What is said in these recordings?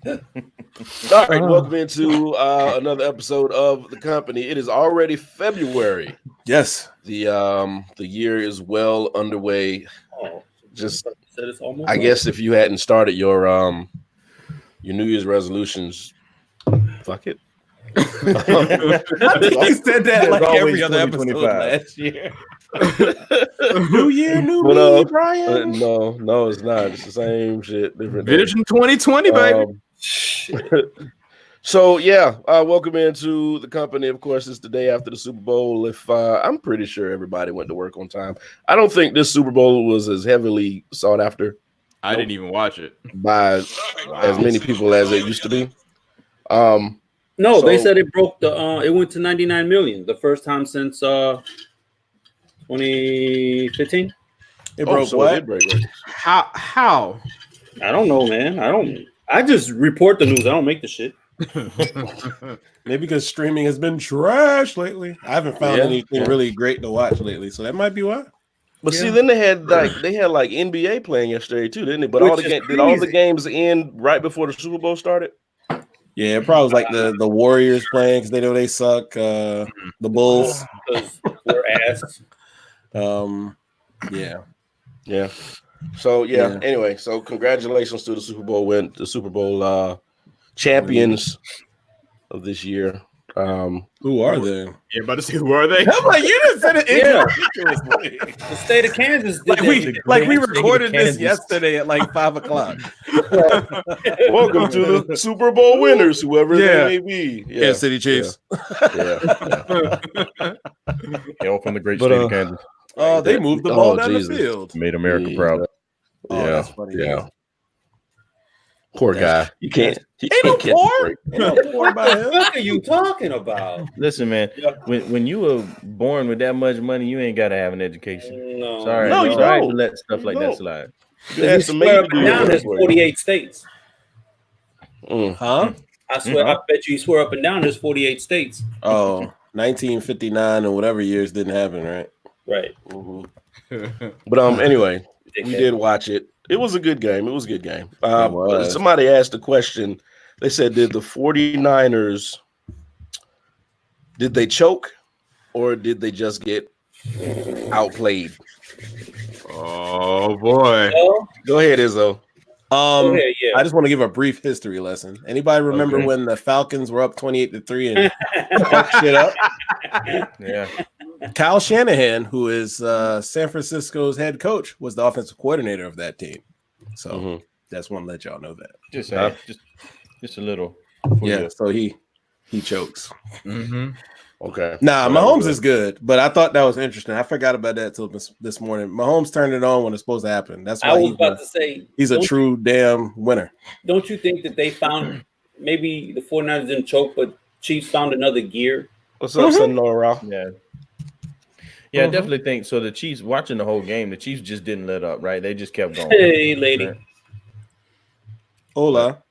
All right, welcome into another episode of The Company. It is already February. Yes. The year is well underway. Oh, Just it's almost I guess if you hadn't started your New Year's resolutions, fuck it. He said that like every other episode last year. New year, new me, Brian. No, it's not. It's the same shit, different day. Vision 2020, baby. So yeah, welcome into The Company. Of course, it's the day after the Super Bowl. If I'm pretty sure everybody went to work on time. I don't think this Super Bowl was as heavily sought after. I didn't even watch it By as many people as it used to be. No, they said it broke the. It went to 99 million, the first time since 2015. It broke what? It break records. How? I don't know, man. I just report the news. I don't make the shit. Maybe because streaming has been trash lately. I haven't found anything really great to watch lately, so that might be why. But see, then they had like NBA playing yesterday too, didn't they? But did all the games end right before the Super Bowl started? Yeah, it probably was like the Warriors playing because they know they suck. The Bulls, we're ass. Yeah. So anyway, so congratulations to the Super Bowl win, the Super Bowl champions of this year. Who are they? You're about to say who are they? I'm like, you just said it ridiculously. The state of Kansas did we recorded this yesterday at like 5:00. Welcome to the Super Bowl winners, whoever they may be. Kansas City Chiefs. From the great state of Kansas. Oh, they moved the ball down the field. Made America proud. Oh, that's funny. Yeah. Poor guy. You can't. Ain't no poor about him. What are you talking about? Listen, man. When you were born with that much money, you ain't got to have an education. No. Sorry. No, you sorry don't. to let stuff like that slide. You swear up and down there's 48 states. Huh? I swear, I bet you swear up and down there's 48 states. Oh, 1959 and whatever years didn't happen, right? Right. But anyway, we did watch it. It was a good game. Somebody asked a question. They said, did the 49ers, did they choke or did they just get outplayed? Oh boy. Go ahead, Izzo. I just want to give a brief history lesson. Anybody remember when the Falcons were up 28-3 and fucked shit up? Yeah. Kyle Shanahan, who is San Francisco's head coach, was the offensive coordinator of that team. So just want to let y'all know that. Just a little. So he chokes. Okay. Nah, Mahomes is good, but I thought that was interesting. I forgot about that till this morning. Mahomes turned it on when it's supposed to happen. That's why I was about to say he's a true damn winner. Don't you think that they found maybe the 49ers didn't choke, but Chiefs found another gear? What's up, son Laura? Yeah, I definitely think so. The Chiefs, watching the whole game, the Chiefs just didn't let up, right? They just kept going. Hey, lady. Right? Hola.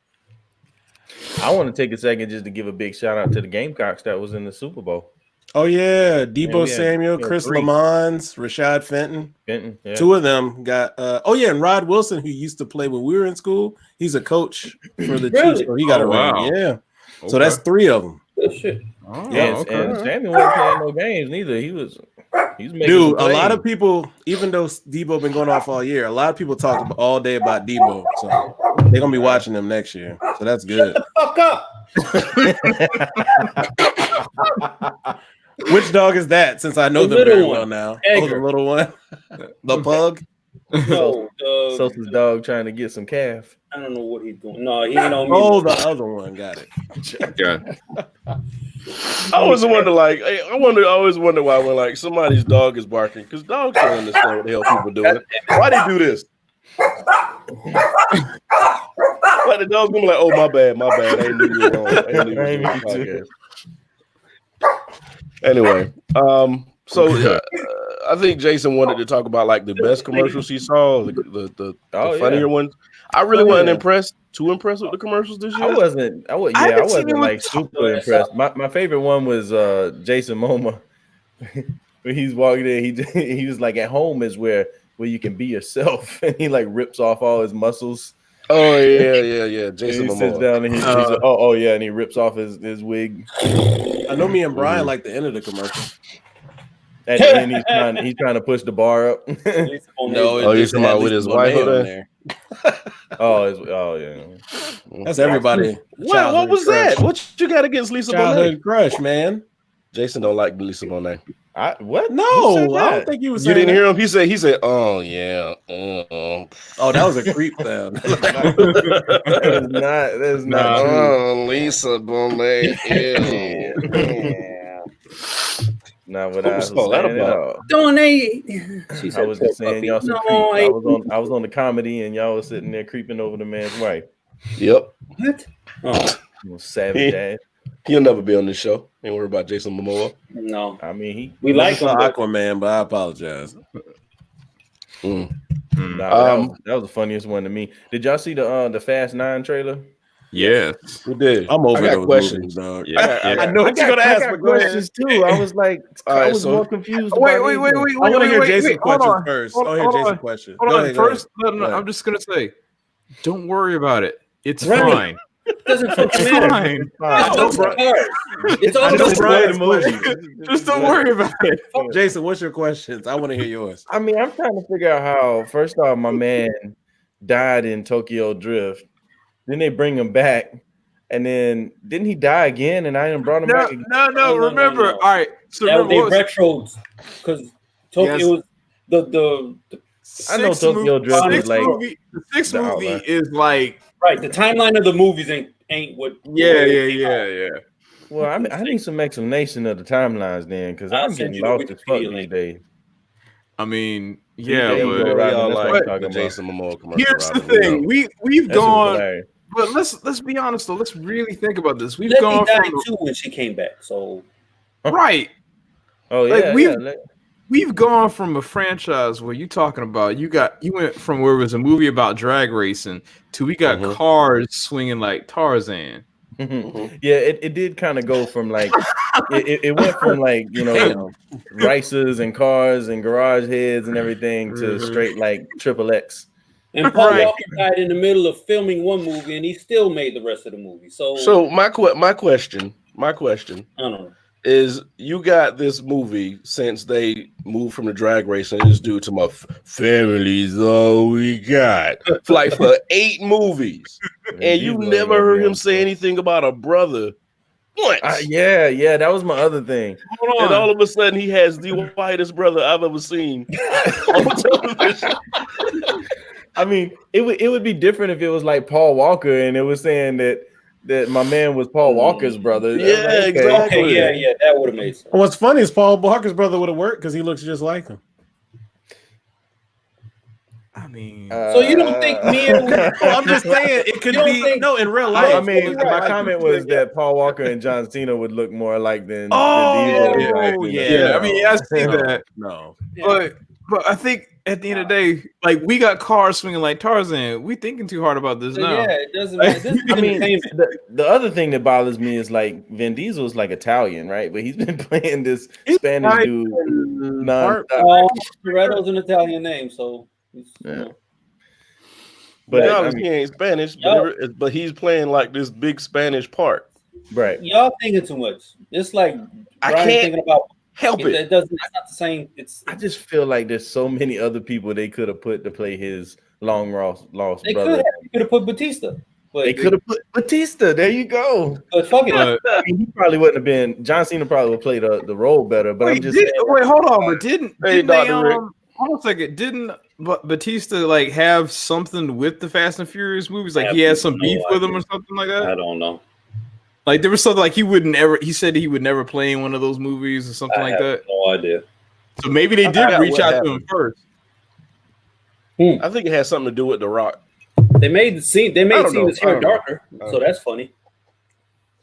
I want to take a second just to give a big shout out to the Gamecocks that was in the Super Bowl. Oh, yeah. Debo Samuel, Chris Lamons, Rashad Fenton. Two of them got and Rod Wilson, who used to play when we were in school. He's a coach for the Chiefs. So he got a ring. Yeah. Okay. So that's three of them. Good shit. And Samuel wasn't playing no games neither. He's making a lot of people, even though Debo been going off all year, a lot of people talk all day about Debo. So they're gonna be watching him next year. So that's good. Shut the fuck up. Which dog is that? Since I know them very well now. Oh, the little one. The pug. No, Sosa's dog trying to get some calf. I don't know what he's doing. No, he ain't on me. Oh, the other one. Got it. I always wonder why when like somebody's dog is barking, because dogs don't understand what the hell people doing. Why they do this? Like the dog's gonna be like, oh my bad. I ain't leave you alone. Anyway, I think Jason wanted to talk about like the best commercials he saw, the funnier ones. I really wasn't too impressed with the commercials this year. I wasn't like super impressed. My favorite one was Jason Momoa. When he's walking in, he was like, at home is where you can be yourself, and he like rips off all his muscles. Oh yeah. Jason He sits Momoa. down and he's like, oh yeah, and he rips off his wig. I know me and Brian like the end of the commercial. At the end, he's trying to push the bar up. No, he's talking about with his wife on there. Oh yeah. That's everybody. What was that? What you got against Lisa Childhood Bonet? crush, man. Jason don't like Lisa Bonet. What? No, I don't think he was. You didn't hear him? He said, oh yeah. Oh, that was a creep sound. That's not. Oh, Lisa Bonet. Not what I was saying at all. Donate. I was just saying y'all some creeps. I was on the comedy and y'all was sitting there creeping over the man's wife. Yep. What? Oh, savage ass. He'll never be on this show. Ain't worry about Jason Momoa. No, I mean we like him, Aquaman, but I apologize. That was the funniest one to me. Did y'all see the Fast 9 trailer? Yes, we did. I'm over those questions, dog. Yeah, I know what you're gonna ask, but questions too. I was like, I was more confused. Wait. I want to hear Jason's question first. I want to hear Jason's question. Hold on. First, no, I'm just gonna say, don't worry about it. It's fine. It doesn't fucking matter. It's all Brian's question. Just don't worry about it. Jason, what's your questions? I want to hear yours. I mean, I'm trying to figure out how. First off, my man died in Tokyo Drift. Then they bring him back, and then didn't he die again? And I brought him back. No. Remember, all right. So that they retro because Tokyo was the I know Tokyo Drift is like the sixth movie is like right. The timeline of the movies ain't what. Yeah. Well, I need some explanation of the timelines then, because I'm getting lost as fuck these days. I mean, but Jason Momoa commercial. Here's the thing: we've gone. But let's be honest though. Let's really think about this. We've gone from too when she came back. So right. Oh yeah, we've gone from a franchise where you're talking about you went from where it was a movie about drag racing to we got cars swinging like Tarzan. Yeah, it did kind of go from like it went from like rices and cars and garage heads and everything to straight like XXX. And Paul Walker died in the middle of filming one movie, and he still made the rest of the movie. So my question, I don't know, is you got this movie since they moved from the drag racing is due to my family's all we got. Like for 8 movies, and you never heard him say anything about a brother once. Yeah, that was my other thing. And all of a sudden, he has the whitest brother I've ever seen on television. I mean, it would be different if it was like Paul Walker and it was saying that my man was Paul Walker's brother. Yeah, exactly. Okay, yeah, that would have made sense. What's funny is Paul Walker's brother would have worked because he looks just like him. I mean, so you don't think me and I'm just saying it could be in real life. I mean, my comment was that Paul Walker and John Cena would look more alike than Diesel. I mean, I see that. No, but I think at the end of the day, like we got cars swinging like Tarzan. We thinking too hard about this now. Yeah, it doesn't matter. I mean, the other thing that bothers me is like Vin Diesel is like Italian, right? But he's been playing this Spanish dude. Toretto's an Italian name, so. But he ain't Spanish, but he's playing like this big Spanish part. Right. Y'all thinking too much. It's like I can't thinking about help it. It doesn't. It's not the same. I just feel like there's so many other people they could have put to play his long lost they brother. They could have put Batista. But they could have put Batista. There you go. But fuck it. I mean, he probably wouldn't have been. John Cena probably would play the role better. But I'm just saying, hold on. But didn't they? Hold on a second. Didn't Batista like have something with the Fast and Furious movies? Like he had some beef with them or something like that. I don't know. Like there was something like he said he would never play in one of those movies or something like that. No idea. So maybe they did reach out to him first. I think it has something to do with The Rock. They made the scene. They made his hair darker, so that's funny.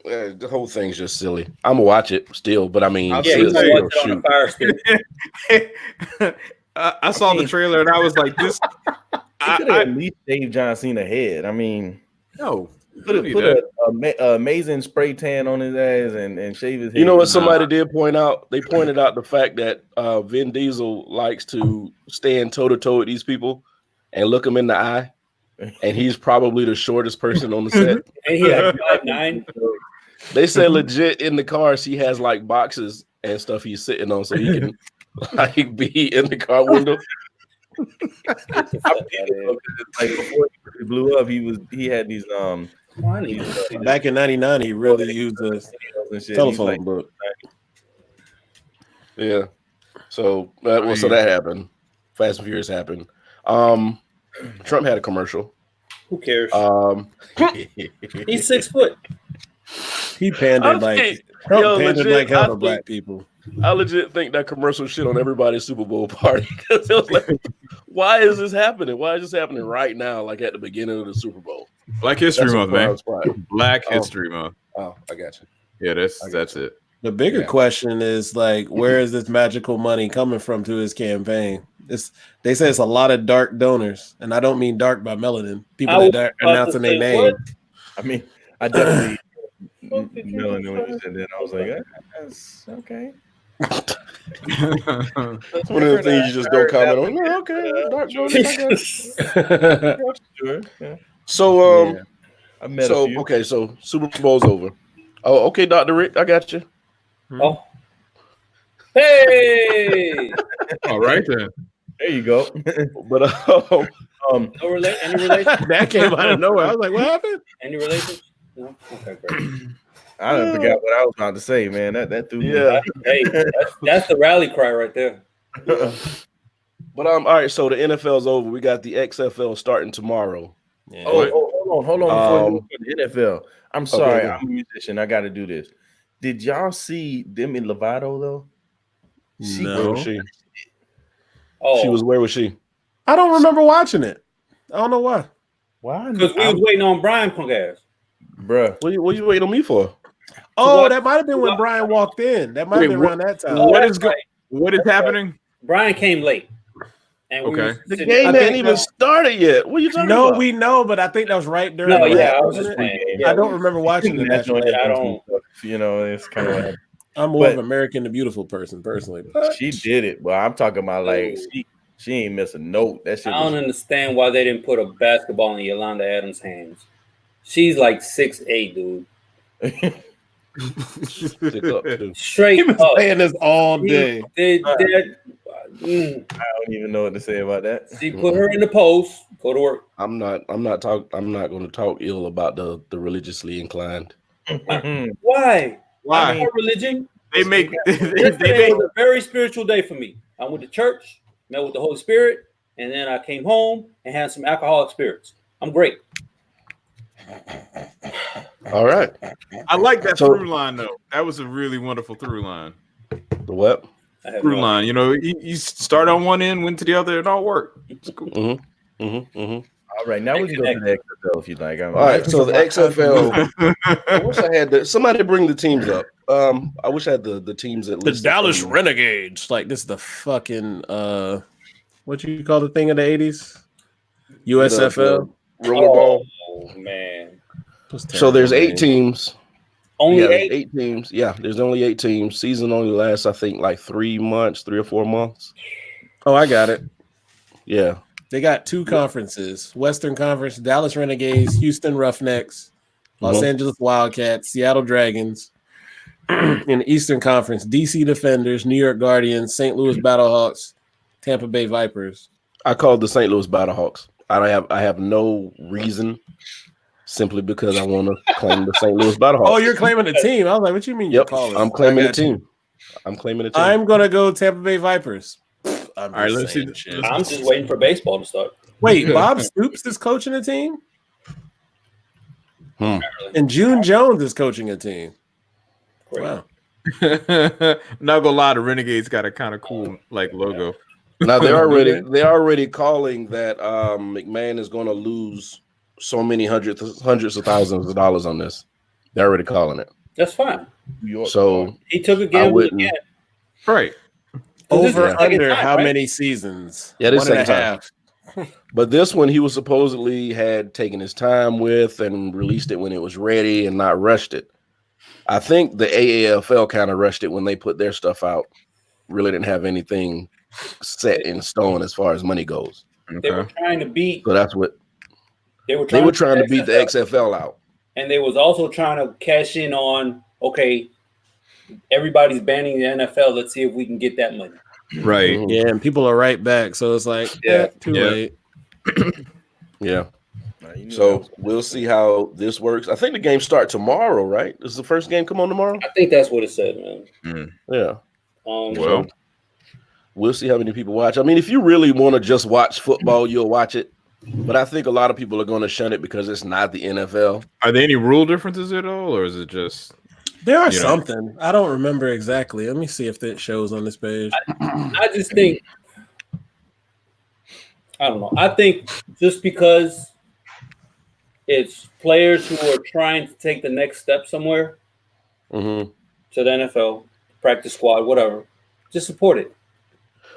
The whole thing's just silly. I'm gonna watch it still, but I mean, I saw the trailer and I was like, "This." I could at least save John Cena head. I mean, no. Put an amazing spray tan on his ass and shave his head. You know what somebody did point out? They pointed out the fact that Vin Diesel likes to stand toe-to-toe with these people and look them in the eye. and he's probably the shortest person on the set. And he like 5'9". They say legit in the cars he has like boxes and stuff he's sitting on so he can like be in the car window. Like before he blew up, he had these back in '99 he really used a telephone like, book. Yeah. So that happened. Fast and Furious happened. Trump had a commercial. Who cares? He's 6 foot. He pandered like hell to black people. I legit think that commercial shit on everybody's Super Bowl party because it was like, why is this happening? Why is this happening right now? Like at the beginning of the Super Bowl. Black History Month, man. Black History Month. Oh, I got you. Yeah, that's it. The bigger question is like, where is this magical money coming from to his campaign? They say it's a lot of dark donors, and I don't mean dark by melanin. People that are announcing their name. What? I mean, I definitely melanin when you said that. I was like, that's okay. That's one of the things you just don't comment on. No, okay, dark donors. Sure. Yeah. So I met a few. Okay, so Super Bowl's over. Oh, okay, Dr. Rick, I got you. Oh, hey! All right then. There you go. But any relation? That came out of nowhere. I was like, what happened? Any relation? No. Okay, great. I done forgot what I was about to say, man. That threw me. Yeah. Hey, that's the rally cry right there. But all right. So the NFL's over. We got the XFL starting tomorrow. Yeah. Hold on. Before we go to the NFL, I'm sorry. Okay. I'm a musician. I got to do this. Did y'all see Demi Lovato though? Where was she? Oh, She was. Where was she? I don't remember watching it. I don't know why. Why? because we was waiting on Brian punk ass. Bruh. What you waiting on me for? Oh, that might have been when Brian walked in. That might have been around that time. What is happening? Brian came late. And Okay. The game hadn't even started yet. What are you talking about? No, we know, but I think that was right during. No, the yeah, I was wasn't just it? playing. I don't remember watching the national. I don't. It's kind of like I'm more of American the Beautiful person personally. But she did it, but I'm talking about like she ain't miss a note. That shit. I don't understand why they didn't put a basketball in Yolanda Adams' hands. She's like 6'8", dude. Straight he was up. saying this all day. I don't even know what to say about that. She put her in the post. Go to work. I'm not going to talk ill about the religiously inclined. Why? Why? I'm not religion. Yesterday was a very spiritual day for me. I went to church, met with the Holy Spirit, and then I came home and had some alcoholic spirits. I'm great. All right. I like that through line though. That was a really wonderful through line. The what? Through line. You know, you start on one end, went to the other, it all worked. It's cool. All right, now we can go to the XFL if you'd like. All right, so the XFL. I wish I had somebody bring the teams up. I wish I had the teams at least. The Dallas Renegades. Like this is the fucking what you call the thing of the 80s? USFL. Rollerball. Oh man. So there's 8 teams. Only Yeah, 8? 8 teams. Yeah, there's only 8 teams. Season only lasts, I think, like 3 months, 3 or 4 months. Oh, I got it. Yeah. They got 2 conferences: Western Conference, Dallas Renegades, Houston Roughnecks, Los Angeles Wildcats, Seattle Dragons. In the Eastern Conference, DC Defenders, New York Guardians, St. Louis Battlehawks, Tampa Bay Vipers. I called the St. Louis Battlehawks. I have no reason, simply because I want to claim the St. Louis Battlehawks. Oh, you're claiming the team. I was like, what you mean? Yep, calling? I'm claiming the team. I'm gonna go Tampa Bay Vipers. All right, let's see. I'm just waiting for baseball to start. Wait, Bob Stoops is coaching a team? And June Jones is coaching a team. Great. Wow. Not gonna lie, the Renegades got a kind of cool like logo. Now they're already calling that McMahon is going to lose so many hundreds of thousands of dollars on this. They're already calling it. That's fine. So he took a gamble again. Right. Over under how many seasons? Yeah, this 1.5. But this one he was supposedly had taken his time with and released it when it was ready and not rushed it. I think the AAFL kind of rushed it when they put their stuff out. Really didn't have anything set in stone as far as money goes. They were trying to beat. So that's what They were trying to beat the XFL out. And they was also trying to cash in on, okay, everybody's banning the NFL. Let's see if we can get that money. Right. Yeah, and people are right back. So it's like, too late. Yeah. So we'll see how this works. I think the games start tomorrow, right? Does the first game come on tomorrow? I think that's what it said, man. Yeah. Well, we'll see how many people watch. I mean, if you really want to just watch football, you'll watch it. But I think a lot of people are going to shun it because it's not the NFL. Are there any rule differences at all, or is it just? There are something. I don't remember exactly. Let me see if that shows on this page. I just think, I don't know. I think just because it's players who are trying to take the next step somewhere to the NFL, practice squad, whatever, just support it.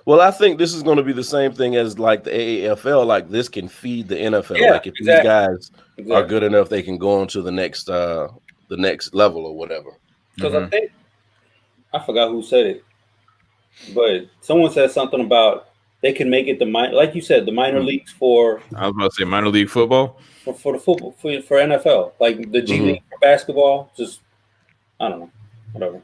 Well, I think this is going to be the same thing as like the AAFL. Like this can feed the NFL. Yeah, like if these guys are good enough, they can go on to the next level or whatever. Because I think I forgot who said it, but someone said something about they can make it like you said, the minor leagues for. I was about to say minor league football for the football for NFL, like the G League for basketball. Just I don't know, whatever.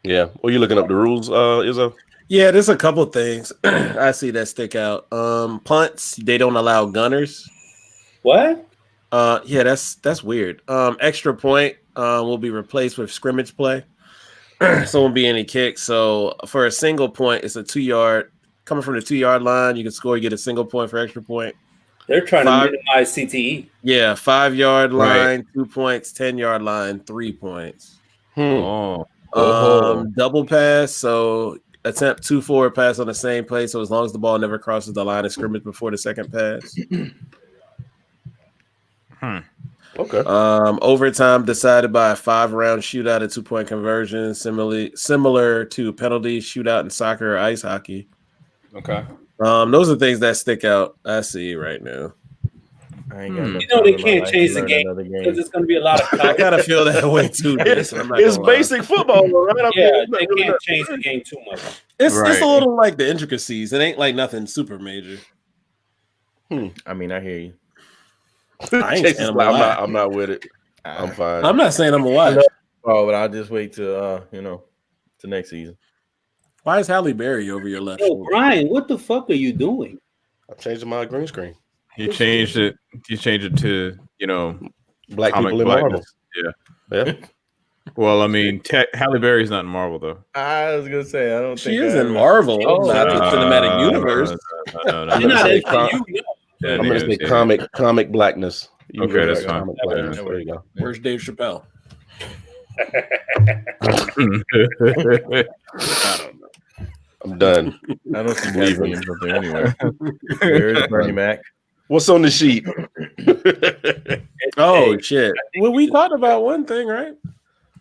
Yeah. Well, you looking up the rules, Izzo? Yeah, there's a couple things I see that stick out. Punts, they don't allow gunners. What? Yeah, that's weird. Extra point will be replaced with scrimmage play. So won't be any kicks. So for a single point, it's a 2-yard. Coming from the 2-yard line, you can score, you get a single point for extra point. They're trying to minimize CTE. Yeah, 5-yard line, 2 points, 10-yard line, 3 points. Double pass, so attempt 2 forward pass on the same play. So as long as the ball never crosses the line of scrimmage before the second pass. Okay. Overtime decided by a 5-round shootout, a 2-point conversion, similar to penalty shootout in soccer or ice hockey. Okay. Those are things that stick out. I see right now. I ain't got no they can't change the game because it's going to be a lot of. I kind of feel that way too. It's basic football, right? They can't change the game too much. It's a little like the intricacies. It ain't like nothing super major. I mean, I hear you. I'm not with it. I'm fine. I'm not saying I'm gonna watch. Oh, but I'll just wait to to next season. Why is Halle Berry over your left? Yo, Brian, what the fuck are you doing? I'm changing my green screen. You changed it. You changed it to black people in Marvel. Yeah. Well, I mean, Halle Berry's not in Marvel though. I was gonna say I don't think she is in Marvel. Not the cinematic universe. No. You're not I'm gonna say comic blackness. Okay, that's fine. There you go. Where's Dave Chappelle? I don't know. I'm done. I don't see Leaving something anywhere. Where's Bernie Mac? What's on the sheet? Shit. Well, we talked about one thing, right?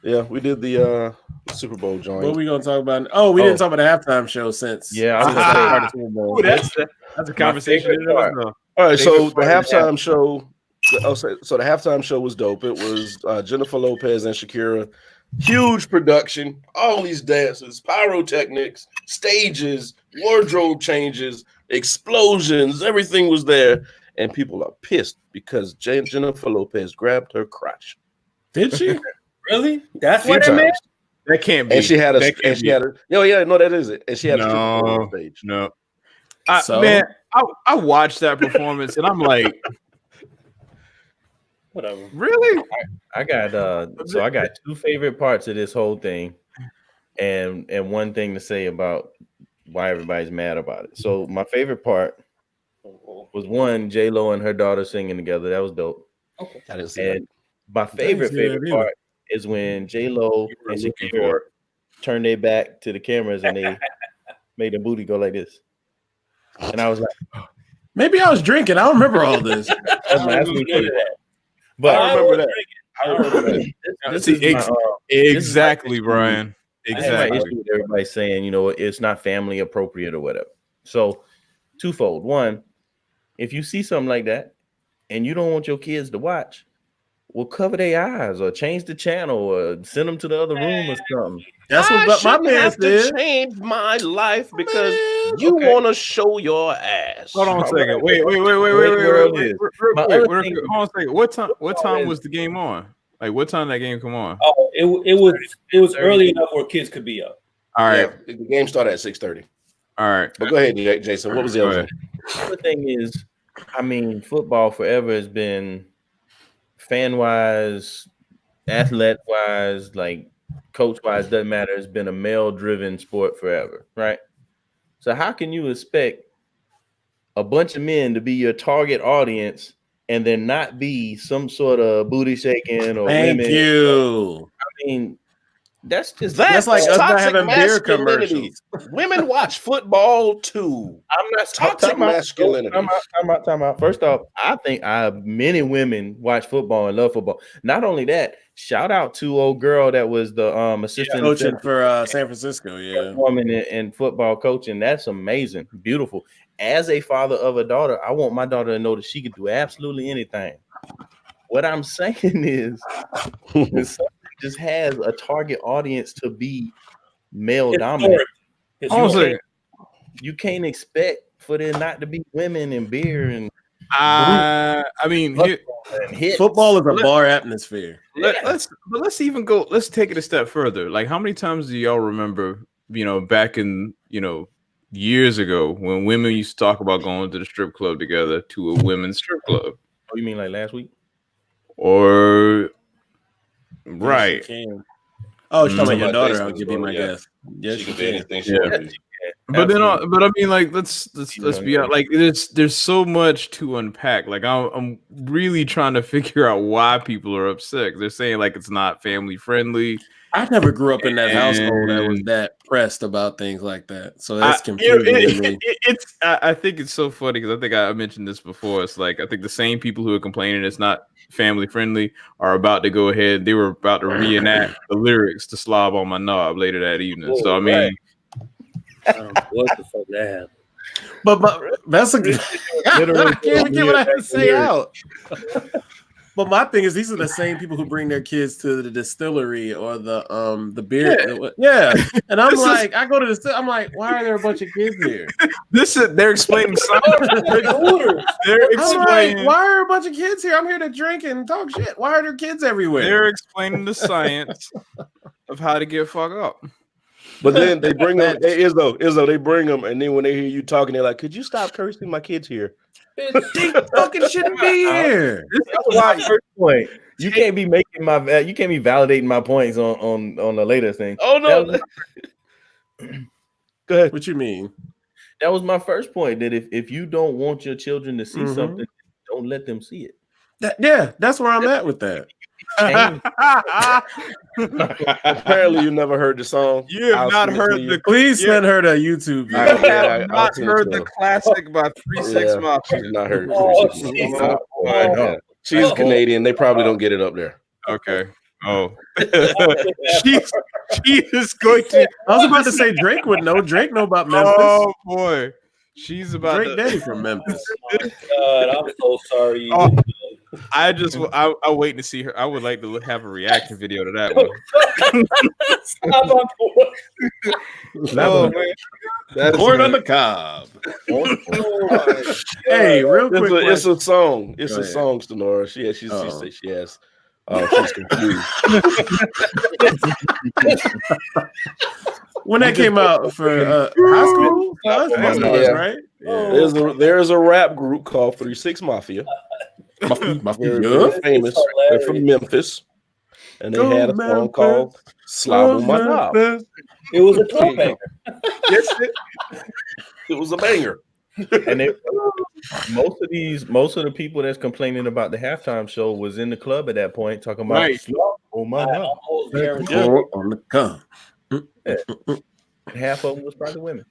Yeah, we did the Super Bowl joint. What are we gonna talk about? Oh, we didn't talk about the halftime show since. Yeah, that's a conversation. All right, so the halftime show. So the halftime show was dope. It was Jennifer Lopez and Shakira. Huge production, all these dances, pyrotechnics, stages, wardrobe changes, explosions, everything was there. And people are pissed because Jennifer Lopez grabbed her crotch. Did she? Really? That's what it meant? That can't be. And she had that is it. And she had a stripper on stage. No. Man, I watched that performance and I'm like, whatever. Really? I got I got 2 favorite parts of this whole thing, and one thing to say about why everybody's mad about it. So my favorite part was one, J-Lo and her daughter singing together. That was dope. Okay. I didn't see that. My favorite part is when J-Lo and Shakira turned their back to the cameras and they made the booty go like this. And I was like, maybe I was drinking. I don't remember all this. But I remember that. Exactly, Brian. Exactly. Everybody's saying, it's not family appropriate or whatever. So, twofold. One, if you see something like that and you don't want your kids to watch, well, cover their eyes or change the channel or send them to the other room or something. That's what my man said. Change my life because you want to show your ass. Hold on a second. Wait. Hold on a second. What time was the game on? Like, what time did that game come on? Oh, it was early enough where kids could be up. All right. Yeah, the game started at 6:30. All right. But go ahead, Jason. What was the other thing? The other thing is, I mean, football forever has been fan-wise, athlete-wise, like coach-wise, doesn't matter. It's been a male-driven sport forever, right? So how can you expect a bunch of men to be your target audience and then not be some sort of booty shaking or Thank women? you. I mean, that's like us not having beer commercials. Women watch football too. I'm not toxic masculinity. Time out. First off, I think many women watch football and love football. Not only that, shout out to old girl that was the assistant coaching for San Francisco. Yeah, woman in football coaching. That's amazing, beautiful. As a father of a daughter, I want my daughter to know that she can do absolutely anything. What I'm saying is, just has a target audience to be male dominant. You can't expect for there not to be women and beer and I mean, football is a bar atmosphere. Let's take it a step further. Like, how many times do y'all remember, back in, years ago when women used to talk about going to the strip club together, to a women's strip club? Oh, you mean like last week? Or right. Oh, she's talking about your daughter. I'll give you my guess. Yes, she can do anything she wants to do. But then, I mean, like, let's be honest. Like, there's so much to unpack. Like, I'm really trying to figure out why people are upset. They're saying like it's not family friendly. I never grew up in that household that was that pressed about things like that. So that's confusing. I think it's so funny because I think I mentioned this before. It's like I think the same people who are complaining it's not family friendly are about to go ahead. They were about to reenact the lyrics to "Slob on My Knob" later that evening. So I mean, what the fuck that happened? But that's a I can't even get what I have to say out. But my thing is, these are the same people who bring their kids to the distillery or the beer. Yeah. And I'm like, I go to the I'm like, why are there a bunch of kids here? They're explaining something. They're explaining. Like, why are a bunch of kids here? I'm here to drink and talk shit. Why are there kids everywhere? They're explaining the science of how to get fucked up. But then they bring them, Izzo, they bring them, and then when they hear you talking, they're like, "Could you stop cursing? My kids here." They fucking shouldn't be here. That was my first point. You can't be validating my points on the later thing. Oh no. Go ahead. What you mean? That was my first point. That if you don't want your children to see something, don't let them see it. That's where I'm at with that. Apparently, you never heard the song. You have not heard the. Please send her to YouTube. You have not heard the classic by 3 6 Mafia. She's not heard it. She's Canadian. They probably don't get it up there. Okay. Oh, she is going to. I was about to say Drake would know. Drake know about Memphis. Oh boy, she's about Drake Daddy from Memphis. God, I'm so sorry. I'm waiting to see her. I would like to have a reaction video to that one. That's Born on the Cob. Hey, real quick. It's a song. It's a song, Stenora. She has. She's confused. When that came out for high school, right? Yeah. There's a rap group called 3 6 Mafia. They're famous. They're from Memphis, and they had a song called "Slob on My Knob." It was a top banger. Yes, it was a banger. And most of the people that's complaining about the halftime show was in the club at that point talking about "Slob on My Knob." On the come. Half of them was probably women.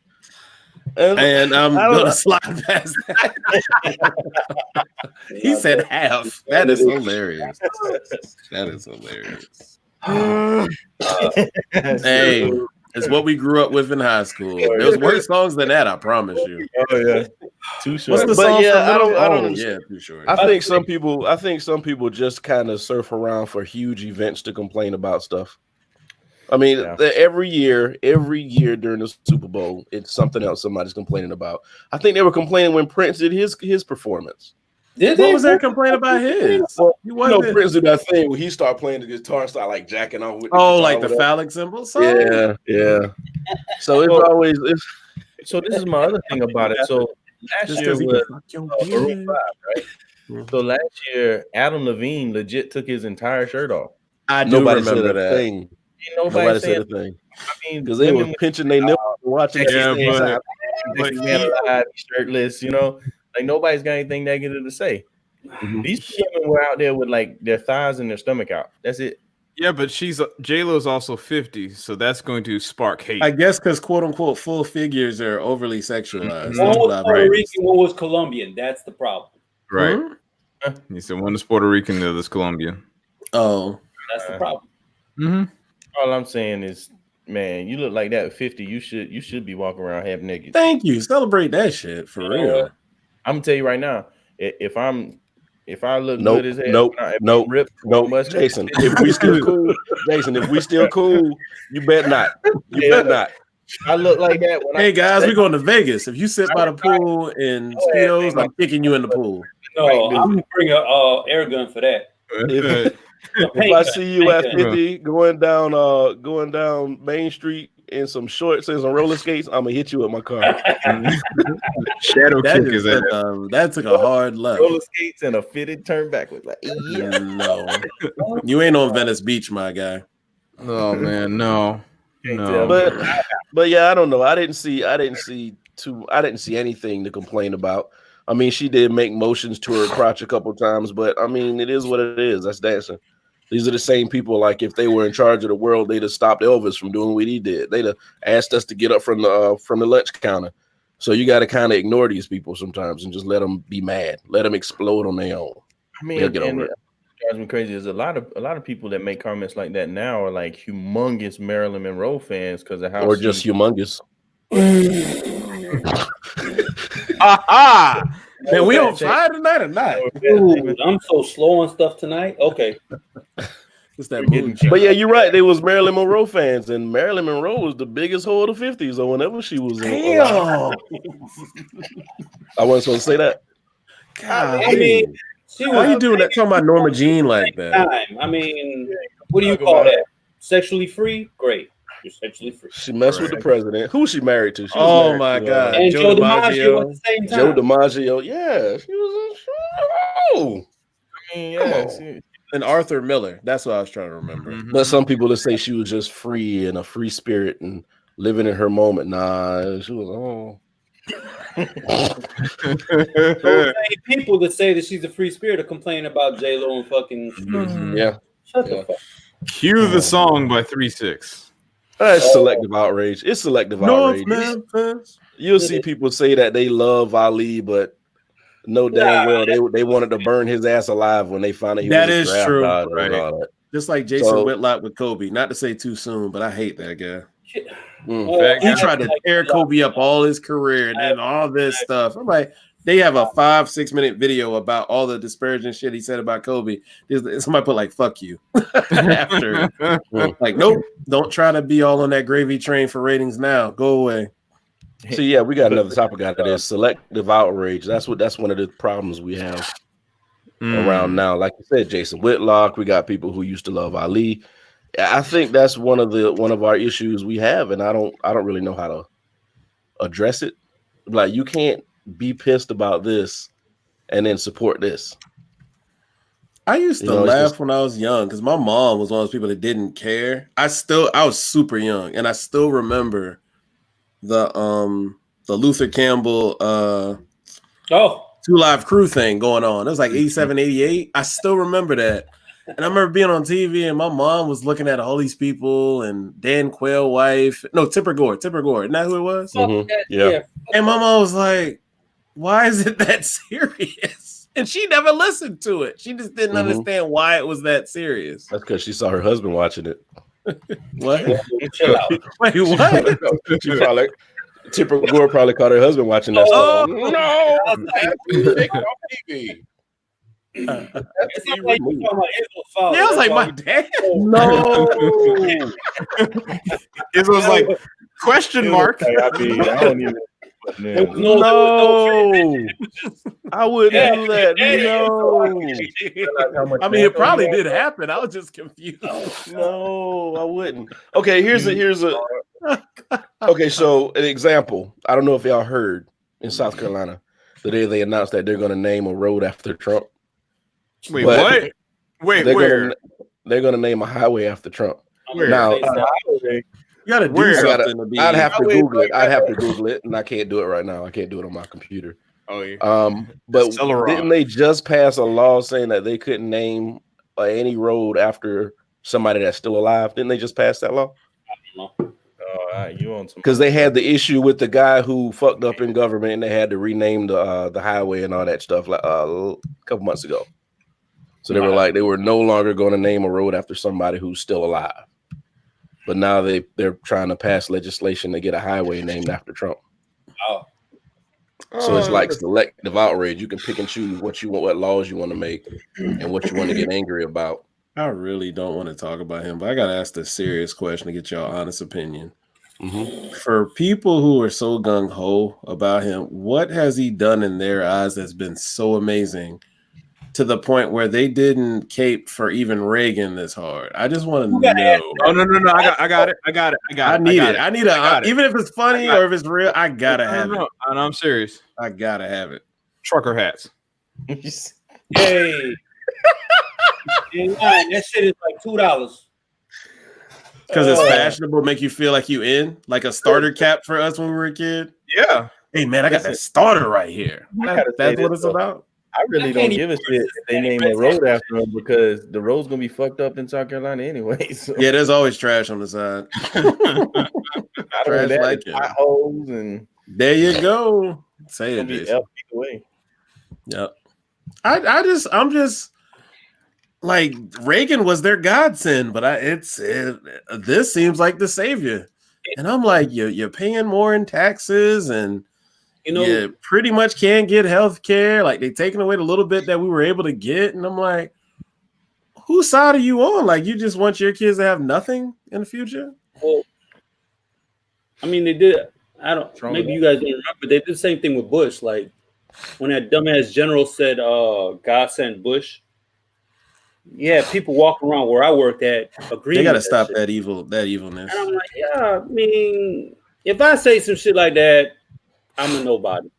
And I'm gonna slide past that. He said half. That is hilarious. That is hilarious. Hey, it's what we grew up with in high school. There's worse songs than that, I promise you. Oh yeah. Too short. What's the But song yeah, from I don't Oh, understand. yeah, Too Short. I think some people just kind of surf around for huge events to complain about stuff. I mean, every year during the Super Bowl, it's something else somebody's complaining about. I think they were complaining when Prince did his performance. What was their complaint about his? Well, Prince did that thing where he started playing the guitar and started like jacking off with the guitar, like the phallic symbol song? Yeah. So it's always So this is my other thing about it. So last year was Maroon 5, right? Mm-hmm. So last year, Adam Levine legit took his entire shirt off. I do remember that. Thing. Nobody said a thing. I mean, because they were pinching their nipples watching that. But alive, shirtless, like nobody's got anything negative to say. Mm-hmm. These women were out there with like their thighs and their stomach out. That's it. Yeah, but J-Lo's also 50, so that's going to spark hate. I guess because quote unquote full figures are overly sexualized. One was Puerto Rican, one was Colombian. That's the problem. Right. Mm-hmm. He said one is Puerto Rican, the other's Colombian. Oh, that's the problem. Mm-hmm. All I'm saying is, man, you look like that at 50. You should be walking around half naked. Thank you. Celebrate that shit for real. I'm gonna tell you right now, if I look good as hell, Jason, if we still cool, you bet not. You bet not. I look like that. Hey guys, we're going to Vegas. If you sit by the pool in Speedos, I'm kicking you in the pool. No, I'm gonna bring a air gun for that. If I see you at 50 going down Main Street in some shorts and some roller skates, I'm gonna hit you with my car. Shadow kick is that. That took a hard left. Roller skates and a fitted turn backwards. Like, no, you ain't on Venice Beach, my guy. Oh man, no. But yeah, I don't know. I didn't see anything to complain about. I mean, she did make motions to her crotch a couple times, but I mean, it is what it is. That's dancing. These are the same people. Like if they were in charge of the world, they'd have stopped Elvis from doing what he did. They'd have asked us to get up from the lunch counter. So you got to kind of ignore these people sometimes and just let them be mad. Let them explode on their own. I mean, what drives me crazy is a lot of people that make comments like that now are like humongous Marilyn Monroe fans because of how just humongous. Man, we on fire tonight or not? Dude, I'm so slow on stuff tonight. Okay. It's that mood. But yeah, you're right. They was Marilyn Monroe fans, and Marilyn Monroe was the biggest whore of the 50s or whenever she was in. Damn. I wasn't supposed to say that. God, I mean, why are you doing that? Talking about Norma Jean like that? I mean, what do you call that? Sexually free? Great. You're sexually free. She messed with the president. Who she married to? My God. And Joe DiMaggio at the same time. Joe DiMaggio. Yeah. She was I mean, yeah. And Arthur Miller. That's what I was trying to remember. Mm-hmm. But some people that say she was just free and a free spirit and living in her moment. Nah, she was Those same people that say that she's a free spirit are complaining about J-Lo and fucking Shut the fuck. Cue the song by 3-6. It's selective outrage. It's selective outrage. Memphis. You'll see people say that they love Ali, but no damn well they wanted to burn his ass alive when they found out he was a draft true. Right. Just like Jason Whitlock with Kobe. Not to say too soon, but I hate that guy. He tried to tear Kobe up all his career and then all this stuff. I'm like, they have a 5-6 minute video about all the disparaging shit he said about Kobe. Somebody put like "fuck you" after, like, nope, don't try to be all on that gravy train for ratings now. Go away. So yeah, we got another topic out of this: selective outrage. That's one of the problems we have around now. Like you said, Jason Whitlock. We got people who used to love Ali. I think that's one of our issues we have, and I don't really know how to address it. Like, you can't be pissed about this and then support this. I used to laugh when I was young because my mom was one of those people that didn't care. I was super young, and I still remember the Luther Campbell 2 Live Crew thing going on. It was like 87, 88. I still remember that. And I remember being on TV and my mom was looking at all these people and Dan Quayle wife. No, Tipper Gore. Isn't that who it was? Mm-hmm. Yeah. And my mom was like, why is it that serious? And she never listened to it. She just didn't understand why it was that serious. That's because she saw her husband watching it. What? Chill out. Wait, what? She probably Tipper Gore probably caught her husband watching that stuff. No, take off TV. It's not like you talking about Izzo's father. Yeah, I was like, my dad. No. It was like question mark. I mean, I don't even. No, I wouldn't do that. No, I mean, it probably did happen. I was just confused. No, I wouldn't. Okay, here's a. Okay, so an example. I don't know if y'all heard in South Carolina the day they announced that they're going to name a road after Trump. Wait, what? Wait, where? They're going to name a highway after Trump. Where? Now, you gotta do something to be. I'd have to Google it. I'd have to Google it, and I can't do it right now. I can't do it on my computer. Oh yeah. But didn't they just pass a law saying that they couldn't name any road after somebody that's still alive? Didn't they just pass that law? You on some? Because they had the issue with the guy who fucked up in government, and they had to rename the highway and all that stuff like a couple months ago. So they were like, they were no longer going to name a road after somebody who's still alive. But now they're trying to pass legislation to get a highway named after Trump. Oh. So it's like selective outrage. You can pick and choose what you want, what laws you want to make, and what you want to get angry about. I really don't want to talk about him, but I gotta ask the serious question to get your honest opinion. Mm-hmm. For people who are so gung-ho about him, what has he done in their eyes that's been so amazing to the point where they didn't cape for even Reagan this hard? I just want to know. Oh no! I got it. I need it. Even if it's funny or if it's real, I gotta have it. No, I'm serious. I gotta have it. Trucker hats. Hey. That shit is like $2. Because it's fashionable, make you feel like you in, like a starter cap for us when we were a kid. Yeah. Hey man, I got that starter right here. That's what it's about. I really don't give a shit if they name a road after him because the road's gonna be fucked up in South Carolina anyway. So. Yeah, there's always trash on the side. Trash like potholes and there you go. Say it, Jason. Yep. I'm just like Reagan was their godsend, but this seems like the savior, and I'm like, you're paying more in taxes, and you pretty much can't get health care. Like they're taking away the little bit that we were able to get, and I'm like, whose side are you on? Like you just want your kids to have nothing in the future? Well, I mean, they did. Maybe you guys don't remember, but they did the same thing with Bush. Like when that dumbass general said, "God sent Bush." Yeah, people walking around where I worked at agreeing. They got to stop that evilness. And I'm like, yeah, I mean, if I say some shit like that, I'm a nobody.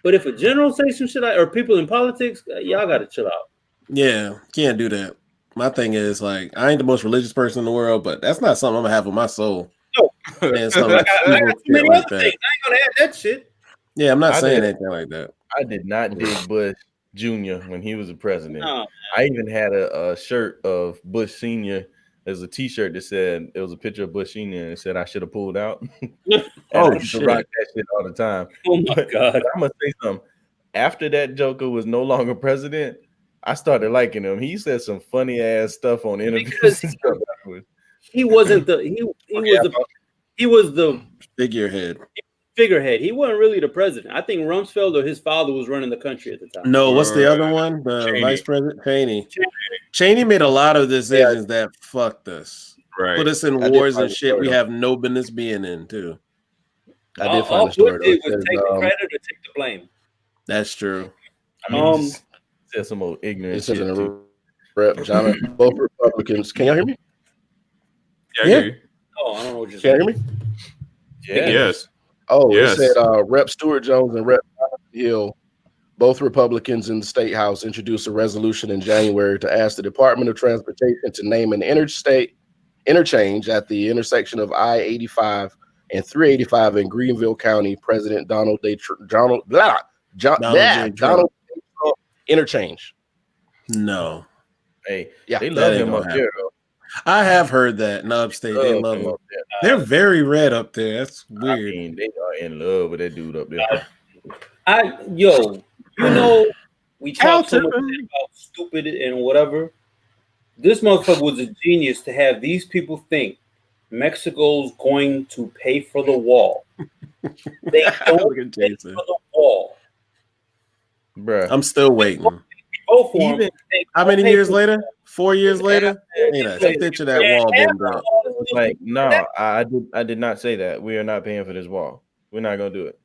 But if a general say some shit like, or people in politics, y'all got to chill out. Yeah, can't do that. My thing is like, I ain't the most religious person in the world, but that's not something I'm gonna have on my soul. No, man, something like I got too many other things. I ain't gonna have that shit. Yeah, I'm not saying anything like that. I did not dig Bush Jr. when he was a president. I even had a shirt of Bush Sr. There's a T-shirt that said it was a picture of Bush Sr. and it said I should have pulled out. I used to rock that shit all the time. Oh my god! I'm gonna say something. After that Joker was no longer president, I started liking him. He said some funny ass stuff on interviews. He wasn't the he was the figurehead. He wasn't really the president. I think Rumsfeld or his father was running the country at the time. No, what's the other one? The vice president, Cheney. Cheney made a lot of decisions that fucked us. Right. Put us in wars and shit we have no business being in, too. I did find the story. It was take the credit or take the blame. That's true. I mean, said some old ignorant shit. John, both Republicans. Can y'all hear me? Yeah. I hear you. Oh, I don't know what you're saying. Can you hear me? Yeah. Yes. Oh, yes. It said Rep. Stewart Jones and Rep. Hill, both Republicans in the State House, introduced a resolution in January to ask the Department of Transportation to name an interstate interchange at the intersection of I-85 and 385 in Greenville County. President Donald Trump interchange. No. Hey, yeah, they love him up there, though. I have heard that in upstate. They love him. They're very red up there. That's weird. I mean, they are in love with that dude up there. We talk so much about stupid and whatever. This motherfucker was a genius to have these people think Mexico's going to pay for the wall. They don't Look at Jason. for the wall. Bruh. I'm still waiting. Even how many years later? 4 years later? Ain't a stitch of that wall been built. Like, no, I did not say that. We are not paying for this wall. We're not gonna do it.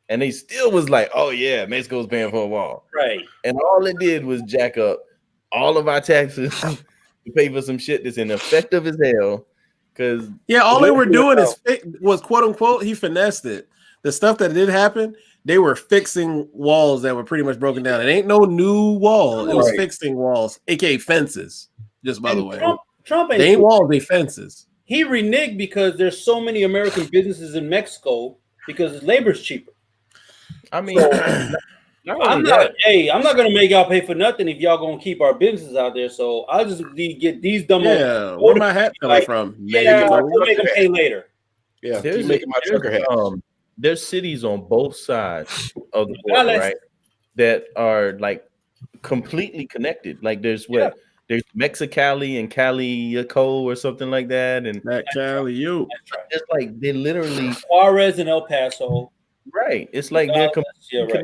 And they still was like, oh yeah, Mexico's paying for a wall. Right. And all it did was jack up all of our taxes to pay for some shit that's ineffective as hell. Because all they were doing was quote unquote, he finessed it. The stuff that did happen, they were fixing walls that were pretty much broken down. It ain't no new wall. It was fixing walls, aka fences. Just by the way. Trump ain't they ain't walls, they fences. He reneged because there's so many American businesses in Mexico because labor's cheaper. I mean, I'm not gonna make y'all pay for nothing if y'all gonna keep our businesses out there. So I'll just get these dumb. Yeah, where my hat coming from? We'll make them pay later. Yeah, keep making my trucker hat. There's cities on both sides of the border, right? That are like completely connected. Like there's there's Mexicali and Caliaco or something like that, and Cali, it's like they literally Juarez and El Paso. Right. It's like they're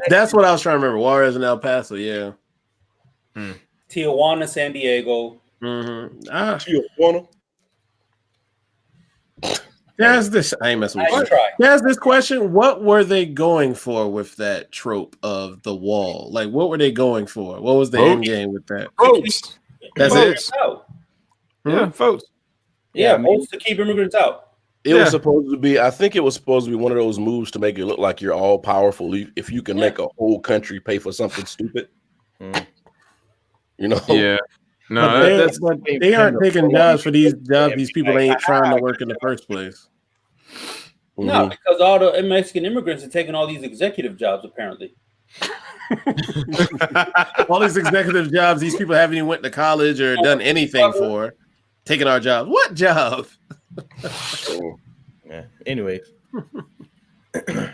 That's what I was trying to remember. Juarez and El Paso, yeah. Tijuana, San Diego. Tijuana. That's this. I ain't messing with you. That's this question. What were they going for with that trope of the wall? Like, what were they going for? What was the end game with that? Votes. That's it. Yeah, votes. Yeah, votes to keep immigrants out. It was supposed to be, I think it was supposed to be one of those moves to make it look like you're all powerful. If you can make a whole country pay for something stupid, you know? Yeah. No, but they aren't taking jobs for these jobs. These people ain't trying to work in the first place. No, because all the Mexican immigrants are taking all these executive jobs, apparently. All these executive jobs, these people haven't even went to college or done anything for, taking our jobs. What job? Yeah. Anyways, I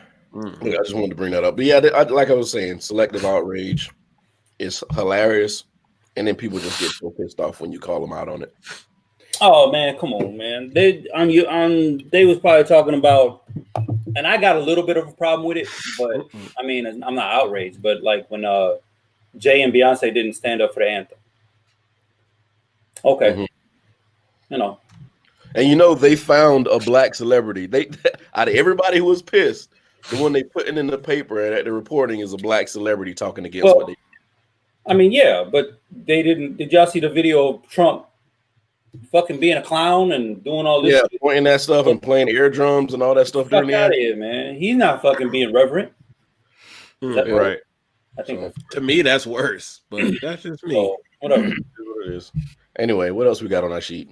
just wanted to bring that up. But yeah, like I was saying, selective outrage is hilarious, and then people just get so pissed off when you call them out on it. Oh man, come on, man. They was probably talking about, and I got a little bit of a problem with it, but I mean, I'm not outraged. But like when Jay and Beyonce didn't stand up for the anthem. Okay, you know. And they found a black celebrity. They out of everybody who was pissed, the one they putting in the paper and at the reporting is a black celebrity talking against what they did. I mean, yeah, but they didn't. Did y'all see the video of Trump fucking being a clown and doing all this? Yeah, pointing that stuff and playing air drums and all that stuff. Fuck out of here, man. He's not fucking being reverent. Right. I think to me that's worse, but that's just me. So, whatever. It is. Anyway, what else we got on our sheet?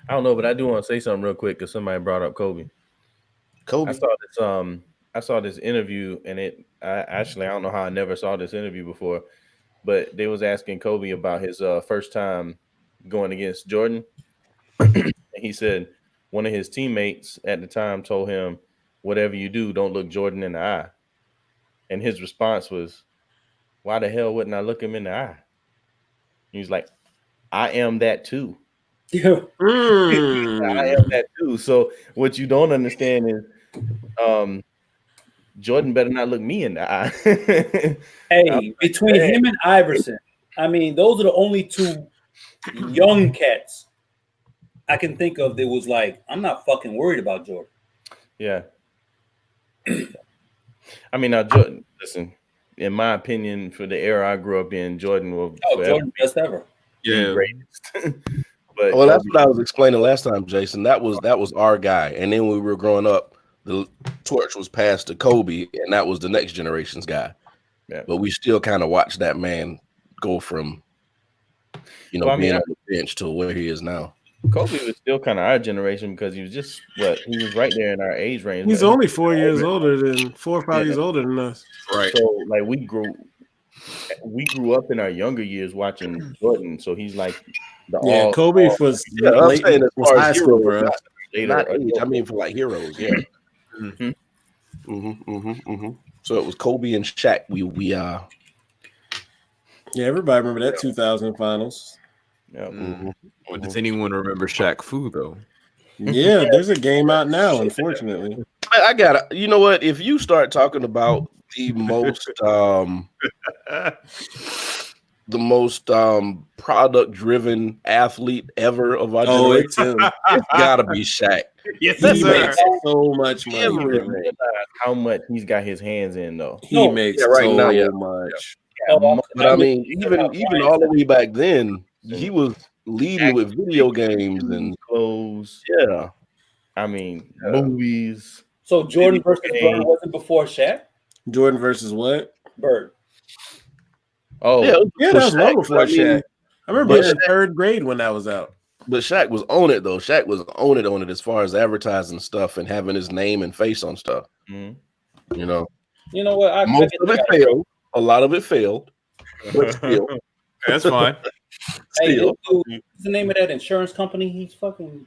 I don't know, but I do want to say something real quick because somebody brought up Kobe. I saw this interview, and I don't know how I never saw this interview before, but they was asking Kobe about his first time going against Jordan. And he said one of his teammates at the time told him, "Whatever you do, don't look Jordan in the eye." And his response was, "Why the hell wouldn't I look him in the eye?" He was like, "I am that too." I am that too. So what you don't understand is Jordan better not look me in the eye. Hey, between him and Iverson, I mean, those are the only two young cats I can think of that was like, I'm not fucking worried about Jordan. Yeah. I mean, now Jordan, listen, in my opinion, for the era I grew up in, Jordan will Jordan best ever. Yeah. But well, that's what I was explaining last time, Jason. That was our guy. And then when we were growing up, the torch was passed to Kobe, and that was the next generation's guy. Yeah. But we still kind of watched that man go from, being on the bench to where he is now. Kobe was still kind of our generation because he was he was right there in our age range. He's only 4 years older than 4 or 5 years older than us. Right. So like we grew up in our younger years watching Jordan. So he's like Kobe was high school for us. Not age, I mean for like heroes, yeah. So it was Kobe and Shaq. Yeah, everybody remember that 2000 finals. Yeah. Does anyone remember Shaq Fu though? Yeah, there's a game out now, unfortunately. I gotta. You know what? If you start talking about the most product-driven athlete ever of our generation, it's him. It's gotta be Shaq. Yes, He makes so much money. How much he's got his hands in though. He makes right now, much. But I mean, even all the way back then, he was leading with video games and clothes. Yeah. I mean, movies. So Jordan versus Bird wasn't before Shaq? Jordan versus what? Bird. Oh, yeah, that was long before Shaq. I remember in third grade when that was out. But Shaq was on it though. Shaq was on it as far as advertising stuff and having his name and face on stuff. Mm-hmm. You know. You know what? Most of it failed. A lot of it failed. But still. That's fine. Hey, dude, what's the name of that insurance company? He's fucking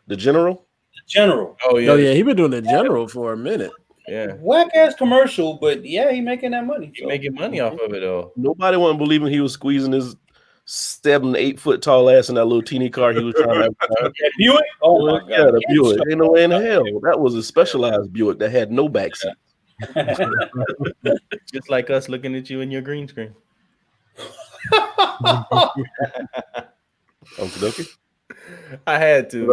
The General? The General. Oh yeah, he been doing the General for a minute. Yeah. Whack ass commercial, but yeah, he making that money. He making money off of it though. Nobody wasn't believing he was squeezing his 7-8 foot tall ass in that little teeny car he was trying to advertise. That Buick? Oh my god. Yeah, the Buick. Ain't no way in hell. That was a specialized Buick that had no backseat. Just like us looking at you in your green screen. Okie I had to.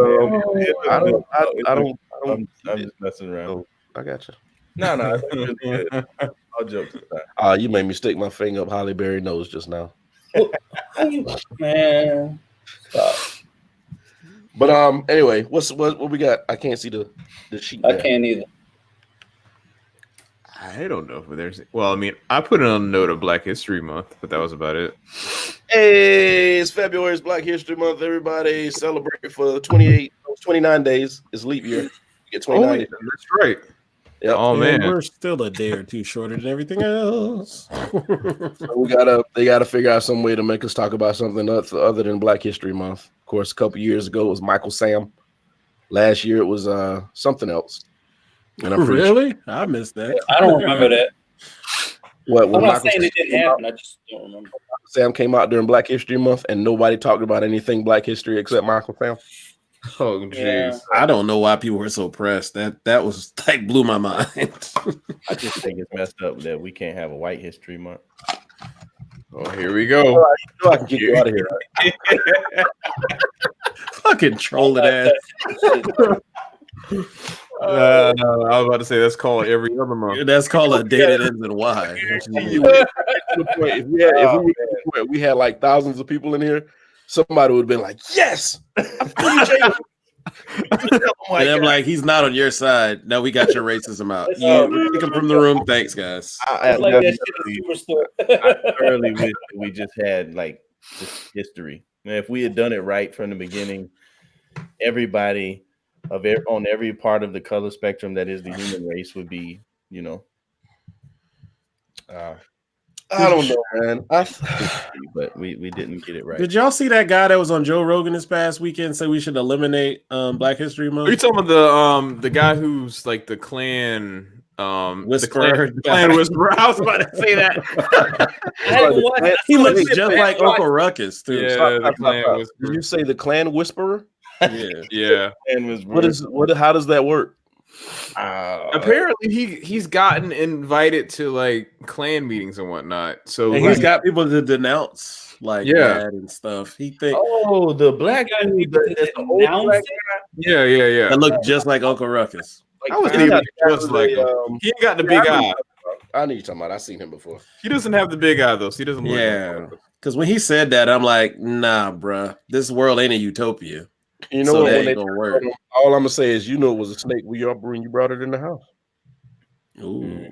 I'm just messing around. I got you. No. All jokes aside. You made me stick my finger up Holly Berry nose just now. Man, stop. But anyway, what we got? I can't see the sheet. I can't either. I don't know if there's. Well, I mean, I put it on the note of Black History Month, but that was about it. Hey, it's February. It's Black History Month. Everybody celebrate for 29 days. It's leap year. You get 29 days. That's right. Yep. Oh man, we're still a day or two shorter than everything else. So they gotta figure out some way to make us talk about something other than Black History Month. Of course, a couple years ago it was Michael Sam. Last year it was something else. And I'm really? I missed that. I don't remember that. I'm not saying it didn't happen. I just don't remember. Sam came out during Black History Month, and nobody talked about anything Black history except Michael Sam. Oh jeez, Yeah. I don't know why people were so pressed. That was like blew my mind. I just think it's messed up that we can't have a White History Month. Oh, here we go. I can get you out of here. Fucking trolling ass. I was about to say that's called every other month. That's called a day that ends in Y. If we had like thousands of people in here, somebody would have been like, "Yes!" And I'm like, he's not on your side. Now we got your racism out. You kick him from the room. Thanks, guys. I thoroughly wish that we just had like just history. And if we had done it right from the beginning, everybody on every part of the color spectrum that is the human race would be, you know. I don't know, man. But we didn't get it right. Did y'all see that guy that was on Joe Rogan this past weekend say we should eliminate Black History Month? Are you talking about the guy who's like the Klan whisperer? The Klan whisperer. I was about to say that. He looks just like Uncle Ruckus too. Yeah, the Klan whisperer. Did you say the Klan whisperer? Yeah. How does that work? Apparently he's gotten invited to like Klan meetings and whatnot. So and he's got people to denounce that and stuff. He think the black guy, the old black guy. Yeah. That look just like Uncle Ruckus. I wasn't even just like him. He ain't got the big eye. I know you're talking about. I've seen him before. He doesn't have the big eye though. So he doesn't. Because when he said that, I'm like, nah, bruh. This world ain't a utopia. You know what? When they gonna work. All I'm gonna say is, it was a snake when you brought it in the house. Ooh,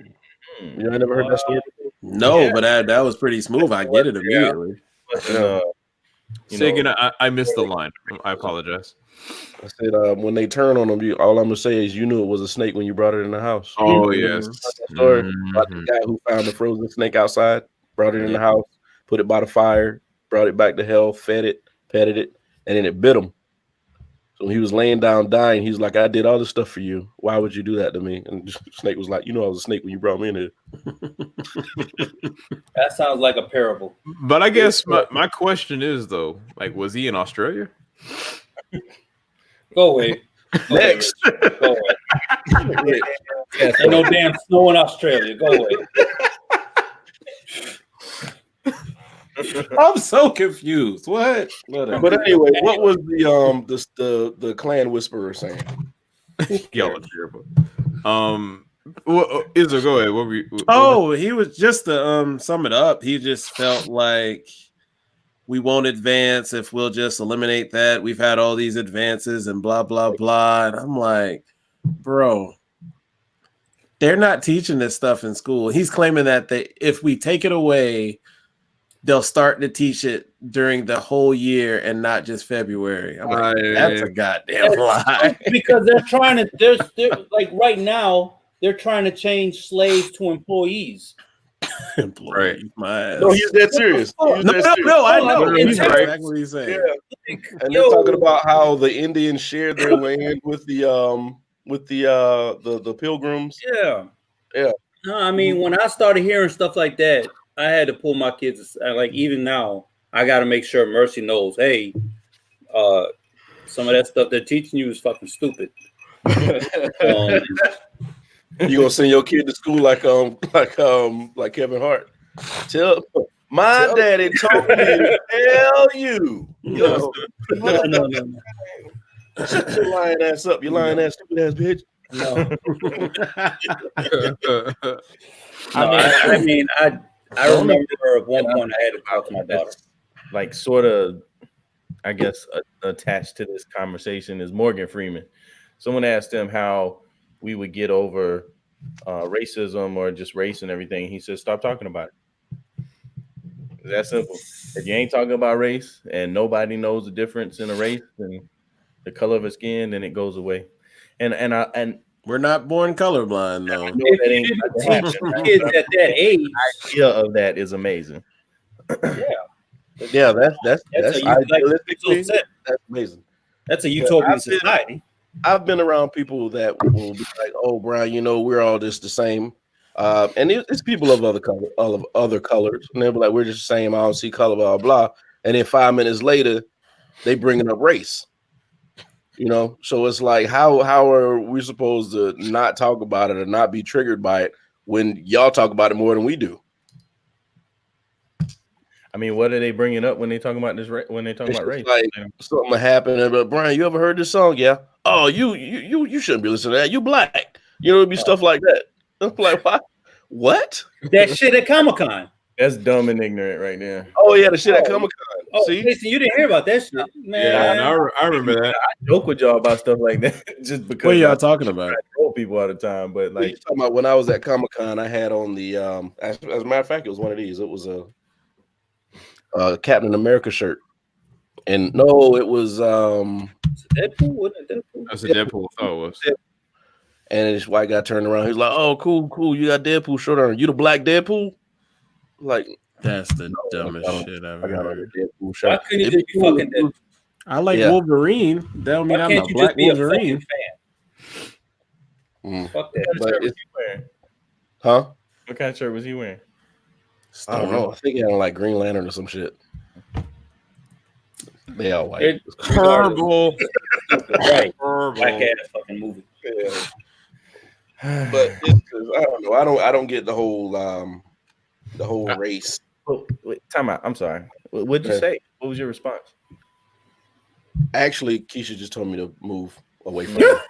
you ain't never heard that story? No, but that was pretty smooth. I get it immediately. Say again, I missed the line. I apologize. I said when they turn on them, all I'm gonna say is, it was a snake when you brought it in the house. Oh yes, story about the guy who found the frozen snake outside, brought it in the house, put it by the fire, brought it back to health, fed it, petted it, and then it bit him. So when he was laying down dying, he's like, "I did all this stuff for you. Why would you do that to me?" And the snake was like, "I was a snake when you brought me in here." That sounds like a parable. But I guess my question is though, like, was he in Australia? Go away. Next. Go away. Ain't no damn snow in Australia. Go away. I'm so confused. What? But anyway, what was the clan whisperer saying? Y'all are terrible. Izzo, go ahead. He was just to sum it up. He just felt like we won't advance if we'll just eliminate that. We've had all these advances and blah blah blah. And I'm like, bro, they're not teaching this stuff in school. He's claiming that if we take it away, they'll start to teach it during the whole year and not just February. I'm like, that's a goddamn lie. Because they're trying to, they're like right now, they're trying to change slaves to employees. Employees, my ass. No, he's dead serious. No, I know. He's That's right. exactly what he's saying. Yeah. And they're talking about how the Indians shared their land with the Pilgrims. Yeah. Yeah. No, I mean, when I started hearing stuff like that, I had to pull my kids. Like even now, I got to make sure Mercy knows. Hey, some of that stuff they're teaching you is fucking stupid. You gonna send your kid to school like Kevin Hart? Tell my daddy told me to tell you. No. Shut your lying ass up, you lying ass stupid ass bitch. No. I remember at one point I had to talk to my daughter. Like sort of, I guess, attached to this conversation is Morgan Freeman. Someone asked him how we would get over racism or just race and everything. He said, stop talking about it. It's that simple. If you ain't talking about race and nobody knows the difference in a race and the color of a skin, then it goes away. And we're not born colorblind, though. If you didn't teach kids at that age, the idea of that is amazing. Yeah, that's idealistically, that's amazing. That's a utopian society. I've been around people that will be like, "Oh, Brian, we're all just the same," and it's people of other colors, and they'll be like, "We're just the same. I don't see color, blah blah." And then 5 minutes later, they bringing up race. So it's like, how are we supposed to not talk about it or not be triggered by it when y'all talk about it more than we do? I mean, what are they bringing up when they talk about this? When they talk about race, like something happened. But Brian, you ever heard this song? Yeah. Oh, you shouldn't be listening to that. You black. It'd be stuff like that. I'm like, what? That shit at Comic-Con. That's dumb and ignorant right there. Oh yeah, the shit at Comic-Con. Oh, see, Jason, you didn't hear about that shit, man. Yeah, I remember that. I joke with y'all about stuff like that just because. What are y'all talking about? I troll people all the time, but like talking about when I was at Comic-Con, I had on the as a matter of fact, it was one of these. It was a Captain America shirt, and no, it was Deadpool. Wasn't it Deadpool? That's a Deadpool. I thought it was. And this white guy turned around. He's like, "Oh, cool. You got Deadpool shirt on. You the black Deadpool?" Like, that's the dumbest shit I've ever heard. Deadpool shirt. Why couldn't you just be fucking Deadpool? I like Wolverine. That don't mean I'm a black Wolverine fan. Fuck that. What shirt was he wearing? Huh? What kind of shirt was he wearing? I don't know. I think he had on like Green Lantern or some shit. They all white. It's horrible. Right. Black ass fucking movie. Yeah. But I don't know. I don't get the whole race. Wait, time out. I'm sorry. What did you say? What was your response? Actually, Keisha just told me to move away from her.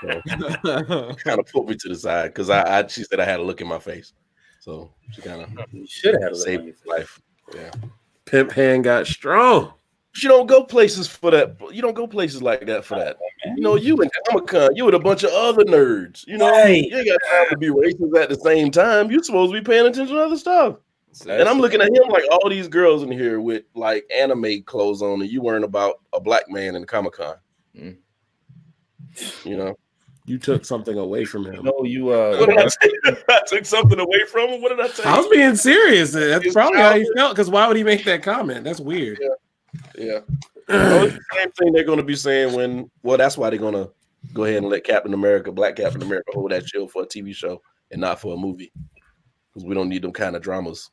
So, kind of put me to the side because she said I had a look in my face. So she kind of should have saved my life. Yeah. Pimp hand got strong. But you don't go places for that. You don't go places like that for that. You in Comic-Con, you with a bunch of other nerds. Right. You ain't got time to be racist at the same time. You're supposed to be paying attention to other stuff. And I'm looking at him like all these girls in here with like anime clothes on, and you weren't about a black man in Comic-Con. You took something away from him. No, you. What did I say? I took something away from him. What did I say? I was being serious. That's probably how he felt. Because why would he make that comment? That's weird. Yeah. It's the same thing they're going to be saying when. Well, that's why they're going to go ahead and let Black Captain America, hold that chill for a TV show and not for a movie, because we don't need them kind of dramas.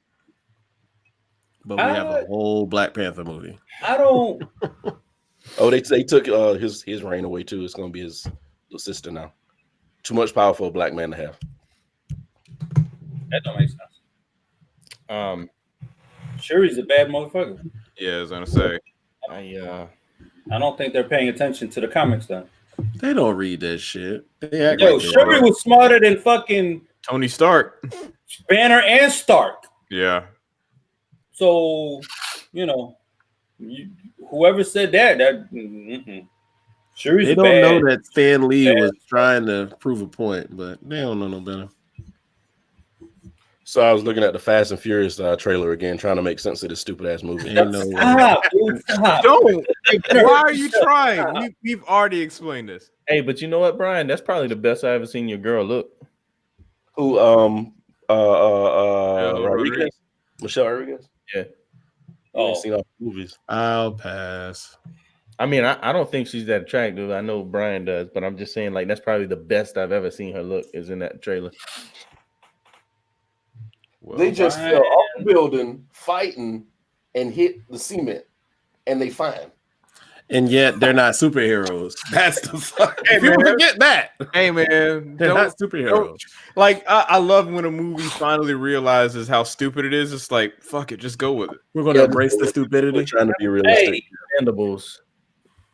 But we have a whole Black Panther movie. I don't. Oh, they took his reign away too. It's gonna be his little sister now. Too much power for a black man to have. That don't make sense. Shuri's a bad motherfucker. Yeah, I was gonna say. I don't think they're paying attention to the comics then. They don't read that shit. Yo, Shuri was smarter than fucking Tony Stark, Banner, and Stark. Yeah. So, whoever said that Shuri's they don't know that Stan Lee was trying to prove a point, but they don't know no better. So I was looking at the Fast and Furious trailer again, trying to make sense of this stupid ass movie. Stop. Don't. Why are you trying? We've already explained this. Hey, but you know what, Brian? That's probably the best I ever seen your girl look. Who? Rodriguez? Michelle Rodriguez? Yeah. I ain't seen all the movies. I'll pass. I mean, I don't think she's that attractive. I know Brian does, but I'm just saying, like, that's probably the best I've ever seen her look is in that trailer. Well, they just fell off the building, fighting, and hit the cement, and they fine. And yet they're not superheroes. That's the fuck. Hey, people forget that. Hey man, they're not superheroes. Like I love when a movie finally realizes how stupid it is. It's like fuck it, just go with it. We're gonna embrace the stupidity. We're trying to be realistic. Hey, Mandibles.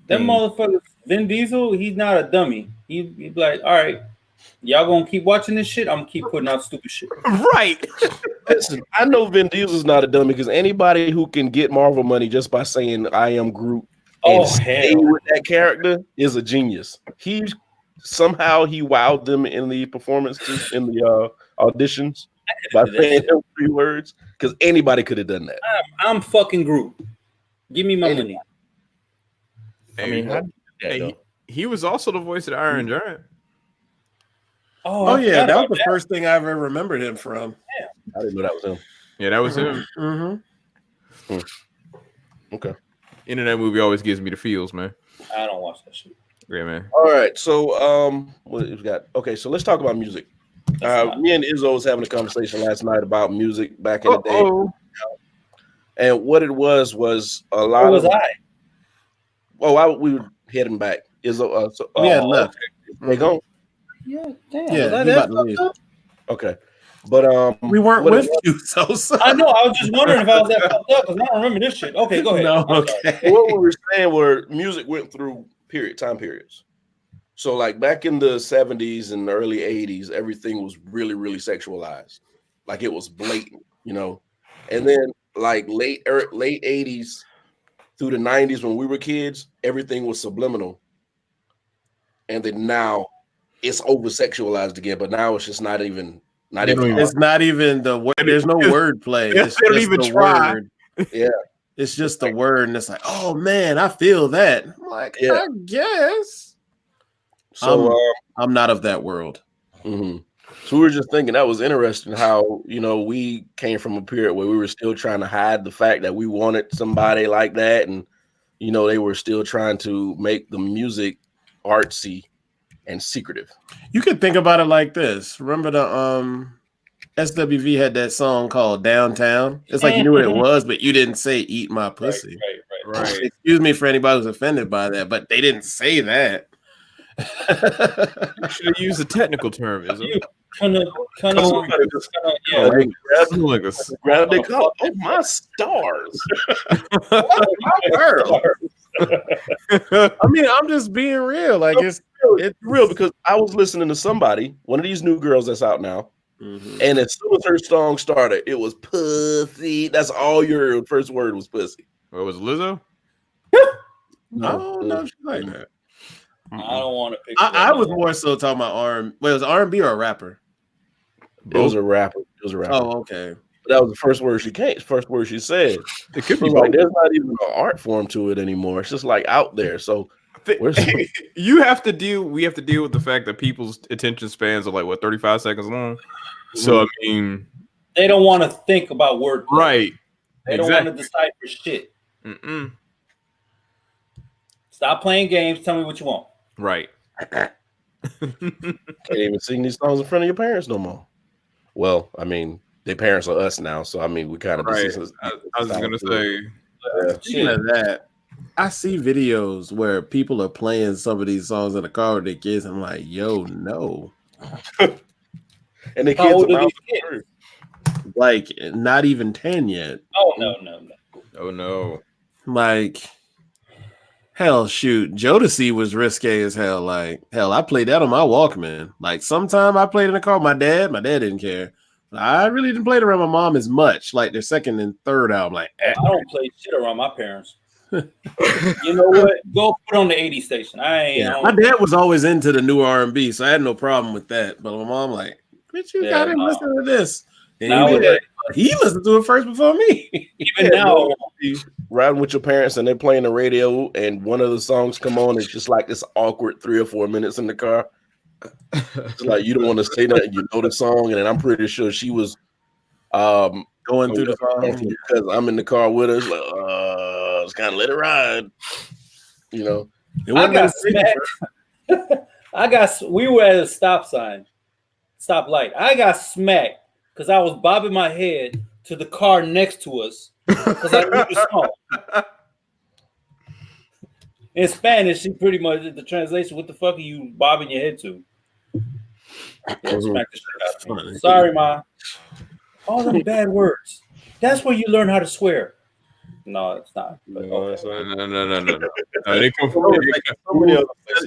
Them motherfuckers. Vin Diesel, he's not a dummy. He's like, all right, y'all gonna keep watching this shit. I'm gonna keep putting out stupid shit. Right. Listen, I know Vin Diesel's not a dummy because anybody who can get Marvel money just by saying I am Groot and stay with that character is a genius. He wowed them in the performances in the auditions by saying them 3 words because anybody could have done that. I'm fucking Groot. Give me my money. I mean, he was also the voice of the Iron Giant. Oh yeah, that was the first thing I ever remembered him from. Yeah. I didn't know that was him. Yeah, that was him. Mm-hmm. Okay. Internet movie always gives me the feels, man. I don't watch that shit. Yeah, man. All right, so what we got? Okay, so let's talk about music. Me and Izzo was having a conversation last night about music back in the day, and what it was a lot. Where was I? We were heading back. Izzo, left. They gone. Yeah, damn. Yeah, okay, but we weren't with you, so I know. I was just wondering if I was that fucked up because I don't remember this shit. Okay, go ahead. No, okay. What we were saying were music went through time periods. So like back in the 70s and the early 80s, everything was really, really sexualized. Like it was blatant, And then like late 80s through the 90s when we were kids, everything was subliminal. And then now it's over sexualized again, but now it's just not even it's not even the word. There's no word play. It's they don't even try. Word. Yeah. It's just the word, and it's like, oh man, I feel that. I'm like, I guess. So I'm not of that world. Mm-hmm. So we were just thinking that was interesting how we came from a period where we were still trying to hide the fact that we wanted somebody like that, and they were still trying to make the music artsy and secretive. You could think about it like this. Remember the SWV had that song called Downtown? It's like you knew what it was, but you didn't say eat my pussy. Right. Excuse me for anybody who's offended by that, but they didn't say that. You should have used a technical term, is it? Grab their cup. Oh my stars. I mean, I'm just being real. Like it's real because I was listening to somebody, one of these new girls that's out now, and as soon as her song started, it was pussy. That's all your first word was pussy. What was Lizzo? No, she's like that. I don't want to pick. I was more so talking about R&B. Wait, was it R&B or a rapper? It was a rapper. Oh, okay. But that was the first word she said. It could be like there's not even an art form to it anymore. It's just like out there. So we have to deal with the fact that people's attention spans are like 35 seconds long. So I mean, they don't want to think about wordplay. Right. They don't want to decipher shit. Stop playing games. Tell me what you want. Right. Can't even sing these songs in front of your parents no more. Well, I mean, their parents are us now, so I mean, we kind of. Right. I was gonna say. Speaking of that, I see videos where people are playing some of these songs in the car with their kids. I'm like, yo, no. And the kids are like not even 10 yet. Oh no. Oh no. Like, hell, shoot, Jodeci was risque as hell. Like, hell, I played that on my Walkman. Like, sometime I played in the car with my dad. My dad didn't care. I really didn't play it around my mom as much. Like their second and third album. Like, I don't play shit around my parents. You know what? Go put on the 80 station. My dad was always into the new R&B, so I had no problem with that. But my mom, like, bitch, you got him listening to this. And he listened to it first before me. Even now, riding with your parents and they're playing the radio, and one of the songs come on. It's just like this awkward 3 or 4 minutes in the car. It's like you don't want to say that. You know the song, and I'm pretty sure she was going through the song because I'm in the car with her. It's like, it's kind of let it ride. You know, I got smacked. We were at a stoplight. I got smacked because I was bobbing my head to the car next to us because I knew the song. In Spanish, she pretty much did the translation. What the fuck are you bobbing your head to? Yeah, smack the shit out of me. Sorry, Ma. All them bad words. That's where you learn how to swear. No, it's not. But, no. They come from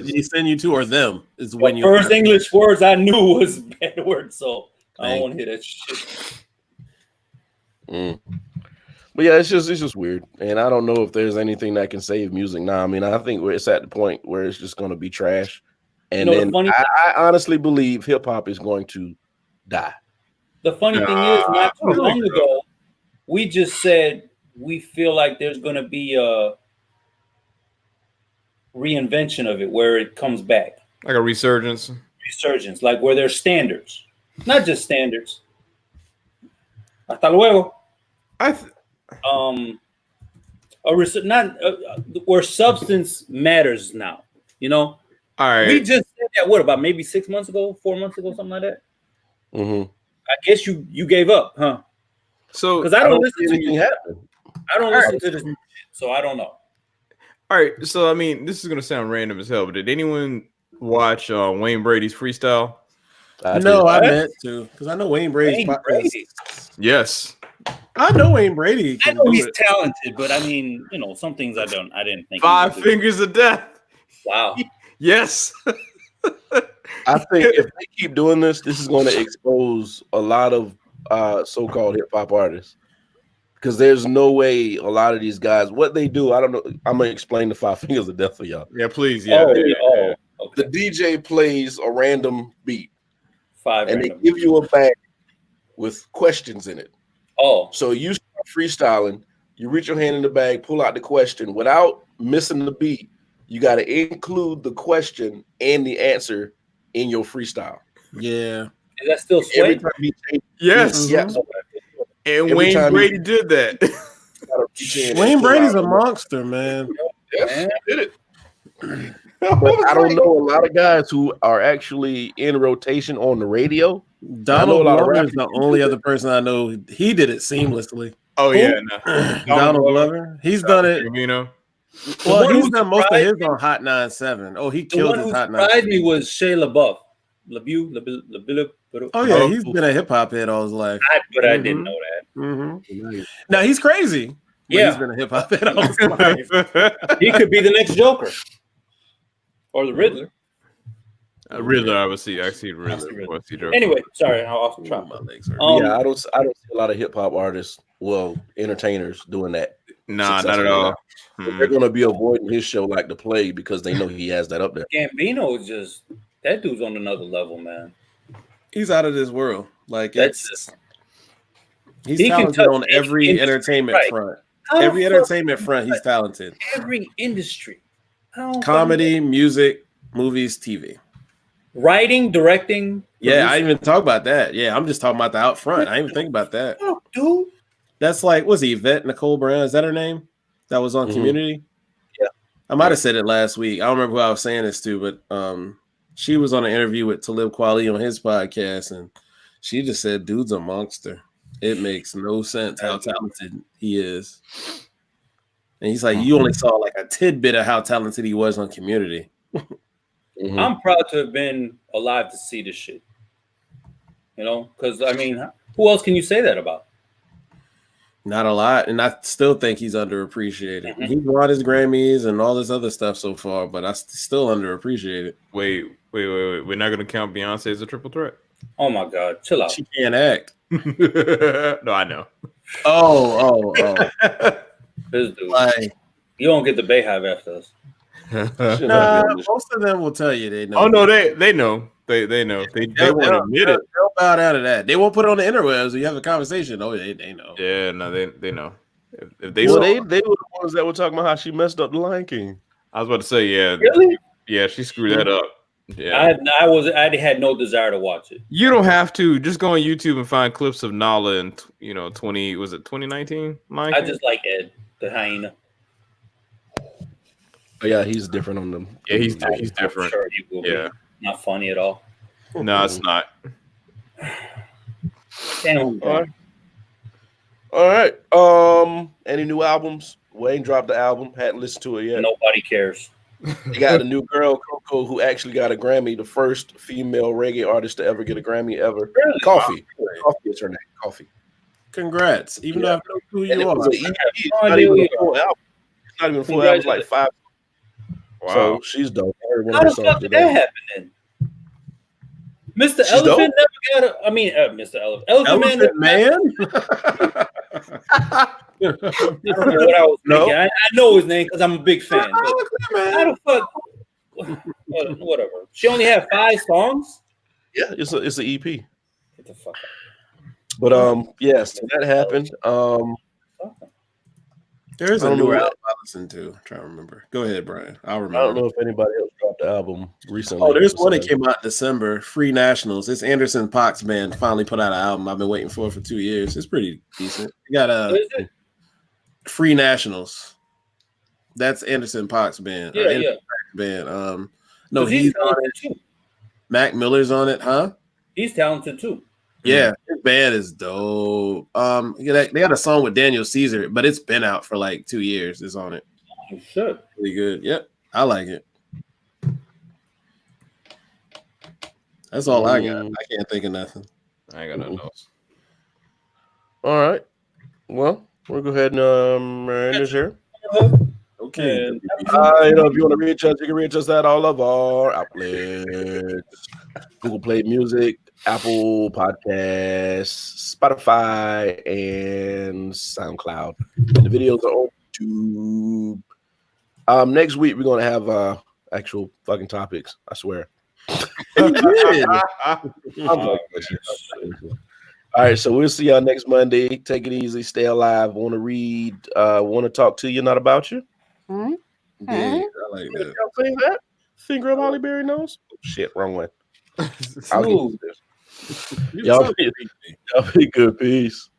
you send you to or them is when you first English words I knew was bad words, so I don't want to hear that shit. But yeah, it's just weird, and I don't know if there's anything that can save music now. I mean, I think it's at the point where it's just going to be trash, and then I honestly believe hip hop is going to die. The funny thing is, not too long ago, we just said we feel like there's going to be a reinvention of it where it comes back, like a resurgence, like where there's standards, not just standards. Hasta luego. Where substance matters now. You know, all right. We just said that. What about maybe 6 months ago, 4 months ago, something like that? Mm-hmm. I guess you gave up, huh? So because I don't listen to you. I don't listen to this shit, so I don't know. All right, so I mean, this is gonna sound random as hell, but did anyone watch Wayne Brady's freestyle? No, I meant to because I know Wayne Brady. Yes, I know Wayne Brady. I know he's talented, but I mean, you know, some things I didn't think. 5 fingers of death. Wow. Yes. I think if they keep doing this is going to expose a lot of so-called hip hop artists. Because there's no way a lot of these guys, what they do, I don't know. I'm gonna explain the 5 fingers of death for y'all. Yeah, please. Yeah. Okay. The DJ plays a random beat, and they random give you a bag with questions in it. Oh, so you start freestyling. You reach your hand in the bag, pull out the question without missing the beat. You got to include the question and the answer in your freestyle. Yeah. Is that still Sway? Yes. Yes. And Wayne Brady did that. Wayne Brady's a monster, man. Yes, he did it. But I don't know a lot of guys who are actually in rotation on the radio. Donald Glover is the only other person I know. He did it seamlessly. Oh yeah, Donald Glover. He's done it. You know. Well, he's done most of his on Hot 97. Oh, he killed his Hot 97. What surprised me was Shea LaBeouf. Oh yeah, he's been a hip hop head all his life. But I didn't know that. Mm-hmm. Now he's crazy. Yeah, he's been a hip hop head all his life. He could be the next Joker or the Riddler. Riddler, I see Riddler. Anyway, sorry, I'm off the track. Yeah, I don't see a lot of hip hop artists, entertainers doing that. Nah, not at all. They're gonna be avoiding his show like the plague because they know he has that up there. Gambino is just that dude's on another level, man. He's out of this world. Like he's talented on every entertainment front. Every entertainment front, he's talented. Every industry, comedy, music, movies, TV, writing, directing. Yeah, I didn't even talk about that. Yeah, I'm just talking about the out front. I didn't even think about that. Oh, dude, that's like, was he Yvette Nicole Brown? Is that her name? That was on Community. Yeah, I might have said it last week. I don't remember who I was saying this to, but she was on an interview with Talib Kweli on his podcast, and she just said, "Dude's a monster." It makes no sense how talented he is. And he's like, you only saw like a tidbit of how talented he was on Community. I'm proud to have been alive to see this shit. You know, because I mean, who else can you say that about? Not a lot, and I still think he's underappreciated. He won his Grammys and all this other stuff so far, but I still underappreciated. Wait. We're not gonna count Beyonce as a triple threat. Oh my God, chill out. She can't act. No, I know. Oh. This dude, like, you don't get the Bayhive after us. Nah, most of them will tell you they know. Oh no, they know. They know. They won't admit it. They'll bow down to that. They won't put it on the interwebs. So you have a conversation. Oh, they know. Yeah, no, they know. If they were the ones that were talking about how she messed up the Lion King. I was about to say, yeah, really? Yeah, she screwed that up. Yeah, I had no desire to watch it. You don't have to. Just go on YouTube and find clips of Nala in 2019? I just like Ed the hyena. But yeah, he's different on them. Yeah, he's different. Sure he will be. Not funny at all. No, it's not. Damn. All right. Any new albums? Wayne dropped the album. Hadn't listened to it yet. Nobody cares. He got a new girl, Coco, who actually got a Grammy, the first female reggae artist to ever get a Grammy ever. Really? Coffee. Coffee is her name. Coffee. Congrats. Even though I know who you are. It's not even a full album. It's not even a full album. It's like 5. Wow. So she's dope. How the fuck did that happen then? Mr. She's Elephant dope. Never got a. I mean, Mr. Elephant Man. I don't know what I was thinking. I know his name because I'm a big fan. How the fuck? Whatever. She only had 5 songs. Yeah, it's an EP. Get the fuck out. But yes, that happened. There's a new album I listened to. I'm trying to remember. Go ahead, Brian. I'll remember. I don't know if anybody else dropped the album recently. Oh, there's one that came out in December. Free Nationals. It's Anderson .Paak's band finally put out an album I've been waiting for 2 years. It's pretty decent. You got Free Nationals. That's Anderson .Paak's band. Yeah. Band. No, he's on it too. Mac Miller's on it, huh? He's talented too. Yeah, his band is dope. They had a song with Daniel Caesar, but it's been out for like 2 years. It's on it. You should. Really good. Yep, I like it. That's all I got. I can't think of nothing. I ain't got nothing else. All right. Well, we'll go ahead and end this here. Okay. If you want to reach us, you can reach us at all of our outlets: Google Play Music, Apple Podcasts, Spotify, and SoundCloud. And the videos are on YouTube. Next week we're gonna have actual fucking topics. I swear. All right, so we'll see y'all next Monday. Take it easy, stay alive. Want to read? Want to talk to you, not about you. Yeah, I like that. Y'all think that? Finger of Holly Berry nose? Oh, shit, wrong one. I'll get this. Y'all be good. Peace.